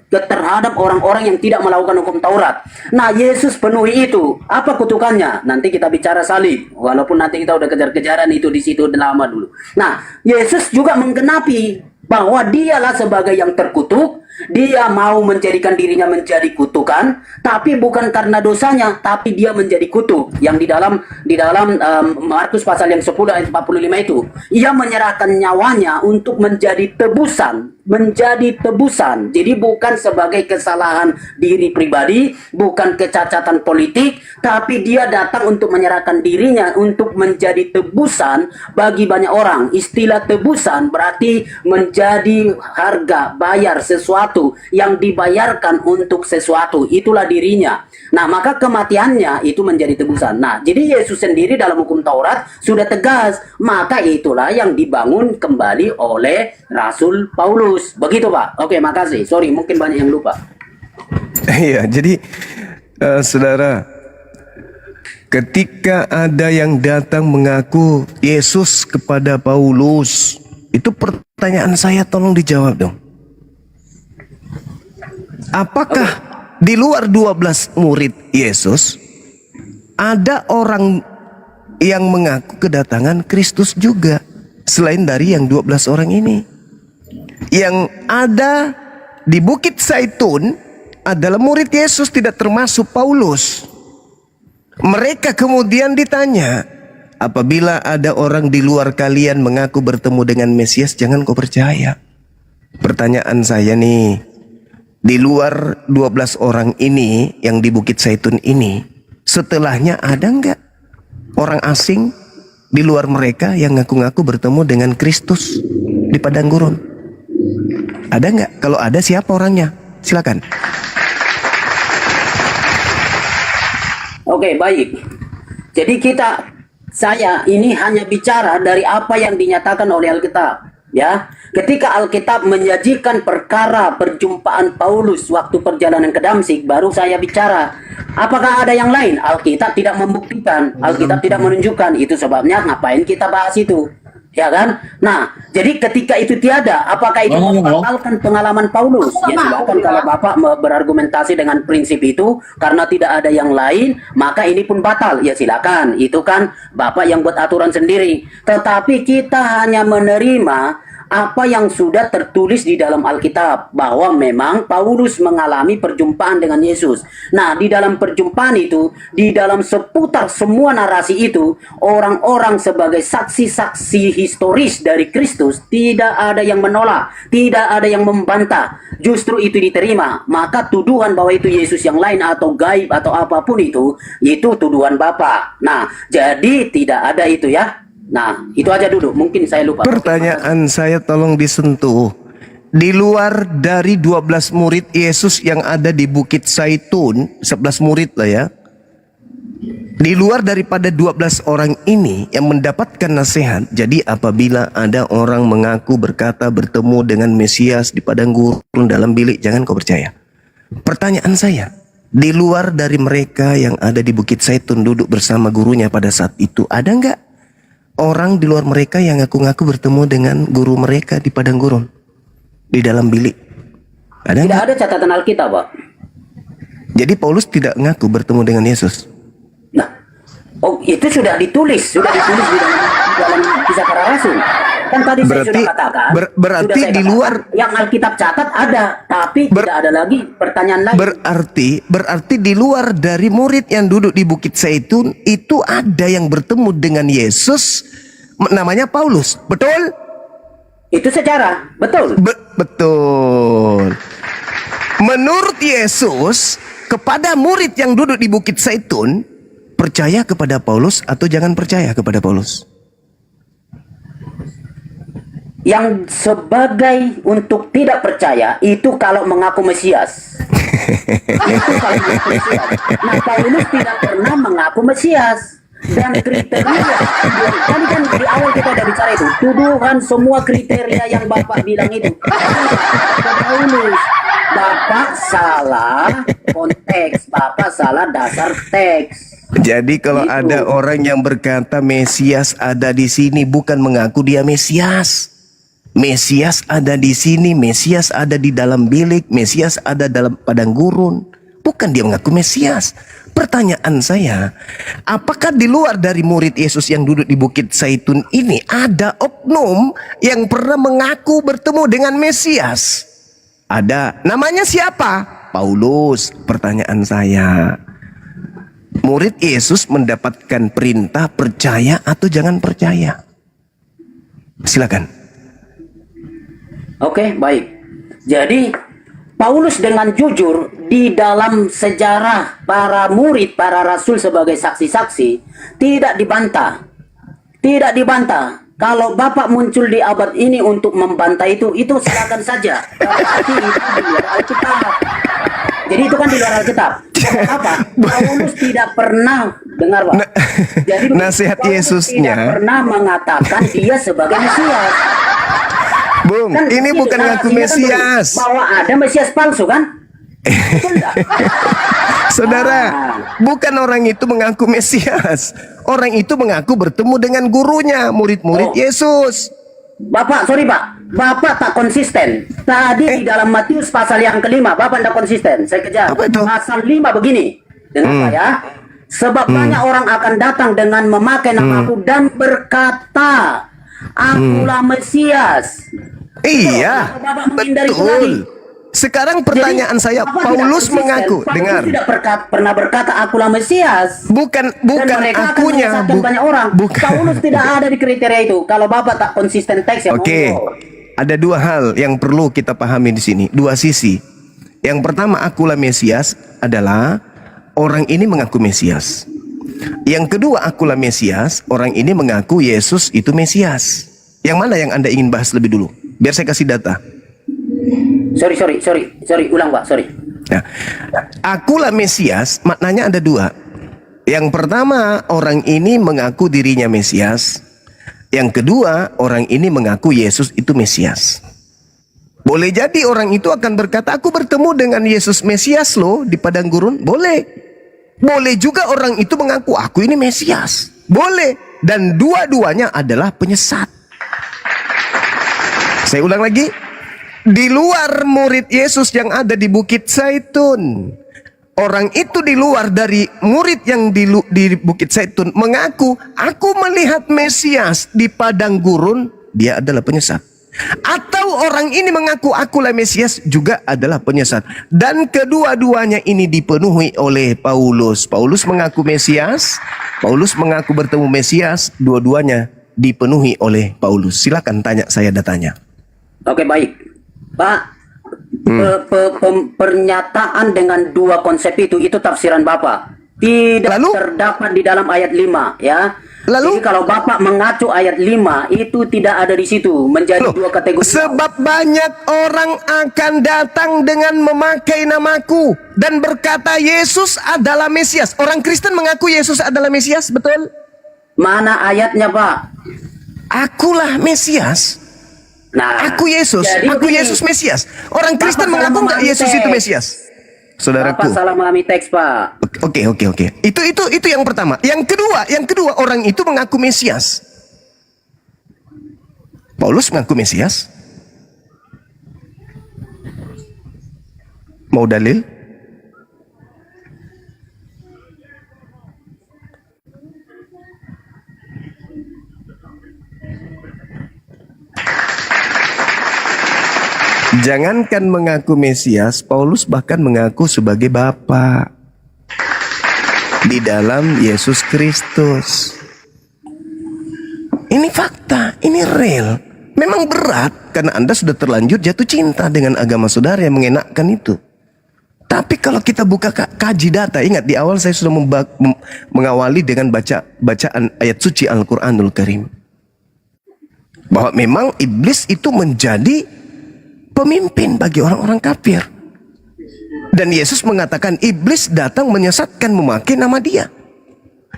terhadap orang-orang yang tidak melakukan hukum Taurat. Nah, Yesus penuhi itu. Apa kutukannya? Nanti kita bicara salib. Walaupun nanti kita udah kejar-kejaran itu di situ lama dulu. Nah, Yesus juga menggenapi bahwa dialah sebagai yang terkutuk. Dia mau menjadikan dirinya menjadi kutukan, tapi bukan karena dosanya, tapi dia menjadi kutuk. Yang di dalam Markus pasal yang 10 ayat 45 itu, ia menyerahkan nyawanya untuk menjadi tebusan, Jadi bukan sebagai kesalahan diri pribadi, bukan kecacatan politik, tapi dia datang untuk menyerahkan dirinya untuk menjadi tebusan bagi banyak orang. Istilah tebusan berarti menjadi harga, bayar sesuatu yang dibayarkan untuk sesuatu, itulah dirinya. Nah, maka kematiannya itu menjadi tebusan. Nah, jadi Yesus sendiri dalam hukum Taurat sudah tegas, maka itulah yang dibangun kembali oleh Rasul Paulus. Begitu, Pak. Oke, makasih. Sorry, mungkin banyak yang lupa. Iya, jadi saudara, ketika ada yang datang mengaku Yesus kepada Paulus, itu pertanyaan saya tolong dijawab dong. Apakah di luar 12 murid Yesus ada orang yang mengaku kedatangan Kristus juga selain dari yang 12 orang ini? Yang ada di Bukit Zaitun adalah murid Yesus, tidak termasuk Paulus. Mereka kemudian ditanya, apabila ada orang di luar kalian mengaku bertemu dengan Mesias, jangan kau percaya. Pertanyaan saya nih, di luar 12 orang ini yang di Bukit Zaitun ini, setelahnya ada nggak orang asing di luar mereka yang ngaku-ngaku bertemu dengan Kristus di padang gurun? Ada nggak? Kalau ada, siapa orangnya? Silakan. Oke, baik. Jadi saya ini hanya bicara dari apa yang dinyatakan oleh Alkitab. Ya, ketika Alkitab menyajikan perkara perjumpaan Paulus waktu perjalanan ke Damsik, baru saya bicara. Apakah ada yang lain? Alkitab tidak membuktikan, Alkitab tidak menunjukkan. Itu sebabnya ngapain kita bahas itu, ya kan? Nah, jadi ketika itu tiada, apakah itu membatalkan pengalaman Paulus? Ya, silakan kalau Bapak berargumentasi dengan prinsip itu, karena tidak ada yang lain, maka ini pun batal. Ya silakan, itu kan Bapak yang buat aturan sendiri. Tetapi kita hanya menerima apa yang sudah tertulis di dalam Alkitab, bahwa memang Paulus mengalami perjumpaan dengan Yesus. Nah, di dalam perjumpaan itu, di dalam seputar semua narasi itu, orang-orang sebagai saksi-saksi historis dari Kristus, tidak ada yang menolak, tidak ada yang membantah. Justru itu diterima. Maka tuduhan bahwa itu Yesus yang lain atau gaib atau apapun itu tuduhan Bapak. Nah, jadi tidak ada itu ya. Nah, itu aja dulu. Mungkin saya lupa. Pertanyaan saya tolong disentuh. Di luar dari 12 murid Yesus yang ada di Bukit Zaitun, 11 murid lah ya. Di luar daripada 12 orang ini yang mendapatkan nasihat, jadi apabila ada orang mengaku berkata bertemu dengan Mesias di padang gurun dalam bilik, jangan kau percaya. Pertanyaan saya, di luar dari mereka yang ada di Bukit Zaitun duduk bersama gurunya pada saat itu, ada nggak orang di luar mereka yang ngaku-ngaku bertemu dengan guru mereka di padang gurun, di dalam bilik? Ada tidak ada catatan Alkitab, Pak. Jadi Paulus tidak ngaku bertemu dengan Yesus. Nah, itu sudah ditulis di dalam Kisah Para Rasul. Kan tadi saya sudah katakan. Berarti di luar yang Alkitab catat ada, tapi tidak ada lagi pertanyaan lain. Berarti di luar dari murid yang duduk di Bukit Zaitun itu ada yang bertemu dengan Yesus, namanya Paulus, betul? Itu sejarah, betul. Betul. Menurut Yesus, kepada murid yang duduk di Bukit Zaitun, percaya kepada Paulus atau jangan percaya kepada Paulus? Yang sebagai untuk tidak percaya itu kalau mengaku Mesias. Itu kalau mengaku Mesias. Nah, Paulus tidak pernah mengaku Mesias. Dan kriteria, tadi kan di awal kita udah bicara itu, tuduhan semua kriteria yang Bapak bilang itu. Paulus. Bapak salah konteks, Bapak salah dasar teks. Jadi kalau Gitu. ada orang yang berkata Mesias ada di sini, bukan mengaku dia Mesias. Mesias ada di sini, Mesias ada di dalam bilik, Mesias ada dalam padang gurun. Bukan dia mengaku Mesias. Pertanyaan saya, apakah di luar dari murid Yesus yang duduk di Bukit Zaitun ini ada oknum yang pernah mengaku bertemu dengan Mesias? Ada. Namanya siapa? Paulus. Pertanyaan saya, murid Yesus mendapatkan perintah percaya atau jangan percaya? Silakan. Oke, baik. Jadi Paulus dengan jujur di dalam sejarah para murid, para rasul sebagai saksi-saksi tidak dibantah. Tidak dibantah. Kalau Bapak muncul di abad ini untuk membantah itu silakan saja. Berarti itu di luar Alkitab. Jadi itu kan di luar Alkitab. Apa? Paulus tidak pernah dengar, Pak. Jadi nasihat Paulus Yesusnya. tidak pernah mengatakan dia sebagai Mesias. Bung, Kan ini itu bukan ngaku narasinya kan Mesias. bahwa ada Mesias palsu kan? Betul nggak? Saudara, bukan orang itu mengaku Mesias. Orang itu mengaku bertemu dengan gurunya, murid-murid Yesus. Bapak, sorry Pak, Bapak tak konsisten. Tadi di dalam Matius pasal yang kelima, Bapak tak konsisten. Saya kejar. Apa itu? Pasal 5 begini. Dengar Pak ya. Sebab banyak orang akan datang dengan memakai namaku dan berkata, Akulah Mesias. Iya, Bapak menghindari itu lagi. betul. Sekarang pertanyaan Jadi, saya, Bapak Paulus tidak konsisten. mengaku, Paulus dengar. tidak pernah berkata akulah Mesias. Bukan Dan mereka akan akunya, menyesatkan banyak orang. bukan. Paulus tidak ada di kriteria itu. Kalau Bapak tak konsisten teks ya Oke, monggo. ada dua hal yang perlu kita pahami di sini, dua sisi. Yang pertama, akulah Mesias adalah orang ini mengaku Mesias. Yang kedua, akulah Mesias, orang ini mengaku Yesus itu Mesias. Yang mana yang Anda ingin bahas lebih dulu? Biar saya kasih data. Sorry, ulang Pak, sorry. Nah, akulah Mesias, maknanya ada dua. Yang pertama, orang ini mengaku dirinya Mesias. Yang kedua, orang ini mengaku Yesus itu Mesias. Boleh jadi orang itu akan berkata, aku bertemu dengan Yesus Mesias loh di padang gurun. Boleh. Boleh juga orang itu mengaku, aku ini Mesias. Boleh. Dan dua-duanya adalah penyesat. Saya ulang lagi. Di luar murid Yesus yang ada di Bukit Zaitun, orang itu di luar dari murid yang di Bukit Zaitun mengaku, aku melihat Mesias di padang gurun, dia adalah penyesat. Atau orang ini mengaku akulah Mesias, juga adalah penyesat. Dan kedua-duanya ini dipenuhi oleh Paulus. Paulus mengaku Mesias, Paulus mengaku bertemu Mesias, dua-duanya dipenuhi oleh Paulus. Silakan tanya saya datanya. Oke, baik. Pak, pernyataan dengan dua konsep itu tafsiran Bapak. Tidak Lalu? terdapat di dalam ayat 5 ya. Lalu? Jadi kalau Bapak mengacu ayat 5 itu tidak ada di situ, menjadi dua kategori. Sebab banyak orang akan datang dengan memakai namaku dan berkata Yesus adalah Mesias. Orang Kristen mengaku Yesus adalah Mesias, betul? Mana ayatnya, Pak? Akulah Mesias. Nah, Aku Yesus, jadi aku begini. Yesus Mesias. Orang Bapak Kristen salah mengaku nggak memahami Yesus itu teks. Mesias? Bapak Saudaraku. salah memahami teks, Pak. Oke. Itu yang pertama. Yang kedua orang itu mengaku Mesias. Paulus mengaku Mesias. Mau dalil? Jangankan mengaku Mesias, Paulus bahkan mengaku sebagai Bapa di dalam Yesus Kristus. Ini fakta, ini real. Memang berat karena Anda sudah terlanjur jatuh cinta dengan agama saudara yang mengenakkan itu. Tapi kalau kita buka kaji data, ingat di awal saya sudah mengawali dengan bacaan ayat suci Al-Quranul Karim. Bahwa memang iblis itu menjadi pemimpin bagi orang-orang kafir. Dan Yesus mengatakan iblis datang menyesatkan memakai nama dia.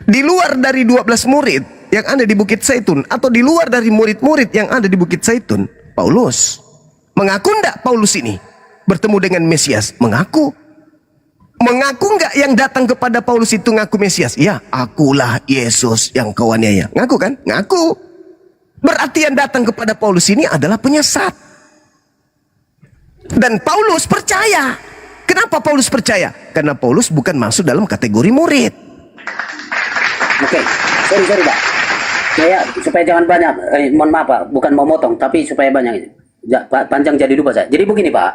Di luar dari 12 murid yang ada di Bukit Zaitun, atau di luar dari murid-murid yang ada di Bukit Zaitun, Paulus mengaku enggak Paulus ini bertemu dengan Mesias? Mengaku. Mengaku nggak yang datang kepada Paulus itu ngaku Mesias? Ya, akulah Yesus yang kau aniaya. Ngaku kan? Ngaku. Berarti yang datang kepada Paulus ini adalah penyesat. Dan Paulus percaya. Kenapa Paulus percaya? Karena Paulus bukan masuk dalam kategori murid. Oke, sorry Pak. Saya supaya jangan banyak, mohon maaf Pak, bukan mau motong, tapi supaya banyak. Panjang jadi lupa saya. Jadi begini Pak.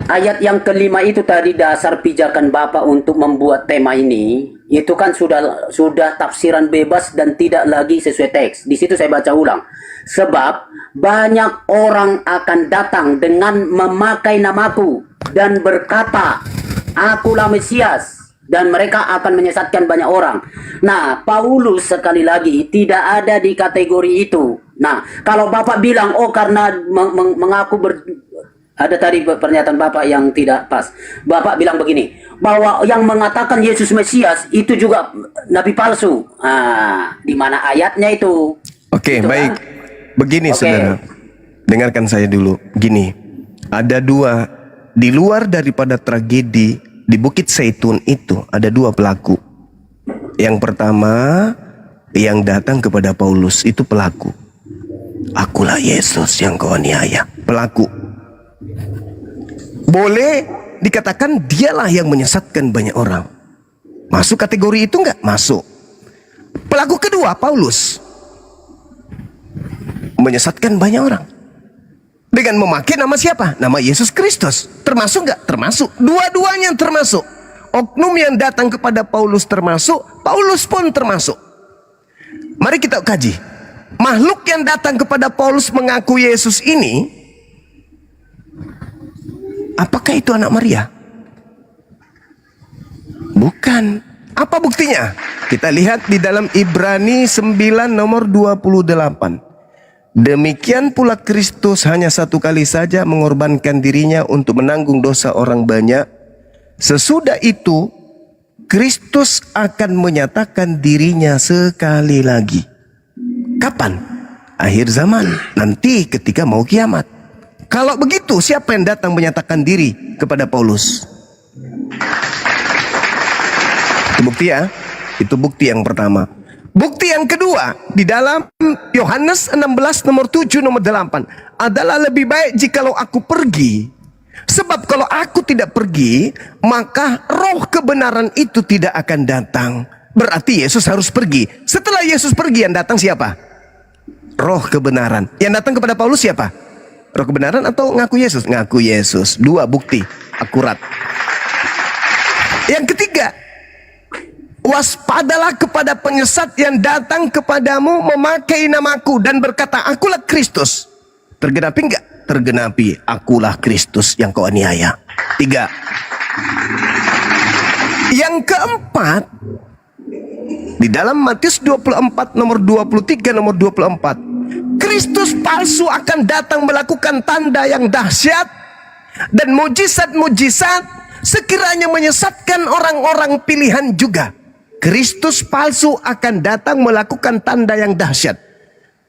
Ayat yang kelima itu tadi dasar pijakan Bapak untuk membuat tema ini, itu kan sudah tafsiran bebas dan tidak lagi sesuai teks. Di situ saya baca ulang. Sebab banyak orang akan datang dengan memakai namaku dan berkata, akulah Mesias, dan mereka akan menyesatkan banyak orang. Nah, Paulus sekali lagi tidak ada di kategori itu. Nah, kalau Bapak bilang, oh karena mengaku ada tadi pernyataan Bapak yang tidak pas. Bapak bilang begini, bahwa yang mengatakan Yesus Mesias itu juga nabi palsu. Di mana ayatnya itu? Oke, Gitu baik. kan? Begini Oke. saudara, dengarkan saya dulu. Gini, ada dua, di luar daripada tragedi di Bukit Zaitun itu, ada dua pelaku. Yang pertama, yang datang kepada Paulus itu pelaku. Akulah Yesus yang kau aniaya. Pelaku. Boleh dikatakan dialah yang menyesatkan banyak orang. Masuk kategori itu enggak? Masuk. Pelaku kedua, Paulus, menyesatkan banyak orang dengan memakai nama siapa? Nama Yesus Kristus. Termasuk enggak? Termasuk. Dua-duanya termasuk. Oknum yang datang kepada Paulus termasuk, Paulus pun termasuk. Mari kita kaji. Makhluk yang datang kepada Paulus mengaku Yesus ini, apakah itu anak Maria? Bukan. Apa buktinya? Kita lihat di dalam Ibrani 9 nomor 28. Demikian pula Kristus hanya satu kali saja mengorbankan dirinya untuk menanggung dosa orang banyak. Sesudah itu, Kristus akan menyatakan dirinya sekali lagi. Kapan? Akhir zaman. Nanti ketika mau kiamat. Kalau begitu, siapa yang datang menyatakan diri kepada Paulus? Itu bukti ya. Itu bukti yang pertama. Bukti yang kedua, di dalam Yohanes 16 nomor 7 nomor 8. Adalah lebih baik jikalau aku pergi. Sebab kalau aku tidak pergi, maka roh kebenaran itu tidak akan datang. Berarti Yesus harus pergi. Setelah Yesus pergi, yang datang siapa? Roh kebenaran. Yang datang kepada Paulus siapa? Roh kebenaran atau ngaku Yesus? Ngaku Yesus. Dua bukti akurat. Yang ketiga, waspadalah kepada penyesat yang datang kepadamu memakai namaku dan berkata, akulah Kristus. Tergenapi enggak? Tergenapi. Akulah Kristus yang kau aniaya. Tiga. Yang keempat, di dalam Matius 24 nomor 23 nomor 24, Kristus palsu akan datang melakukan tanda yang dahsyat dan mujizat-mujizat sekiranya menyesatkan orang-orang pilihan juga. Kristus palsu akan datang melakukan tanda yang dahsyat.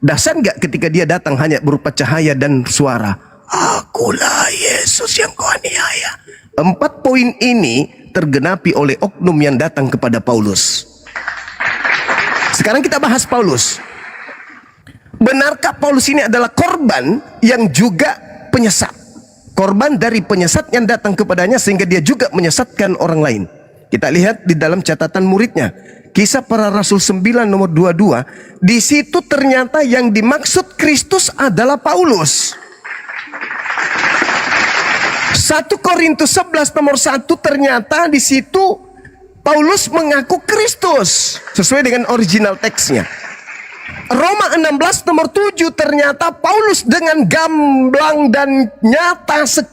Dahsyat enggak ketika dia datang hanya berupa cahaya dan suara? Akulah Yesus yang kau aniaya. 4 poin ini tergenapi oleh oknum yang datang kepada Paulus. Sekarang kita bahas Paulus. Benarkah Paulus ini adalah korban yang juga penyesat? Korban dari penyesat yang datang kepadanya sehingga dia juga menyesatkan orang lain. Kita lihat di dalam catatan muridnya. Kisah Para Rasul 9 nomor 22. Di situ ternyata yang dimaksud Kristus adalah Paulus. 1 Korintus 11 nomor 1 ternyata di situ Paulus mengaku Kristus sesuai dengan original teksnya. Roma 16 nomor 7 ternyata Paulus dengan gamblang dan nyata sekali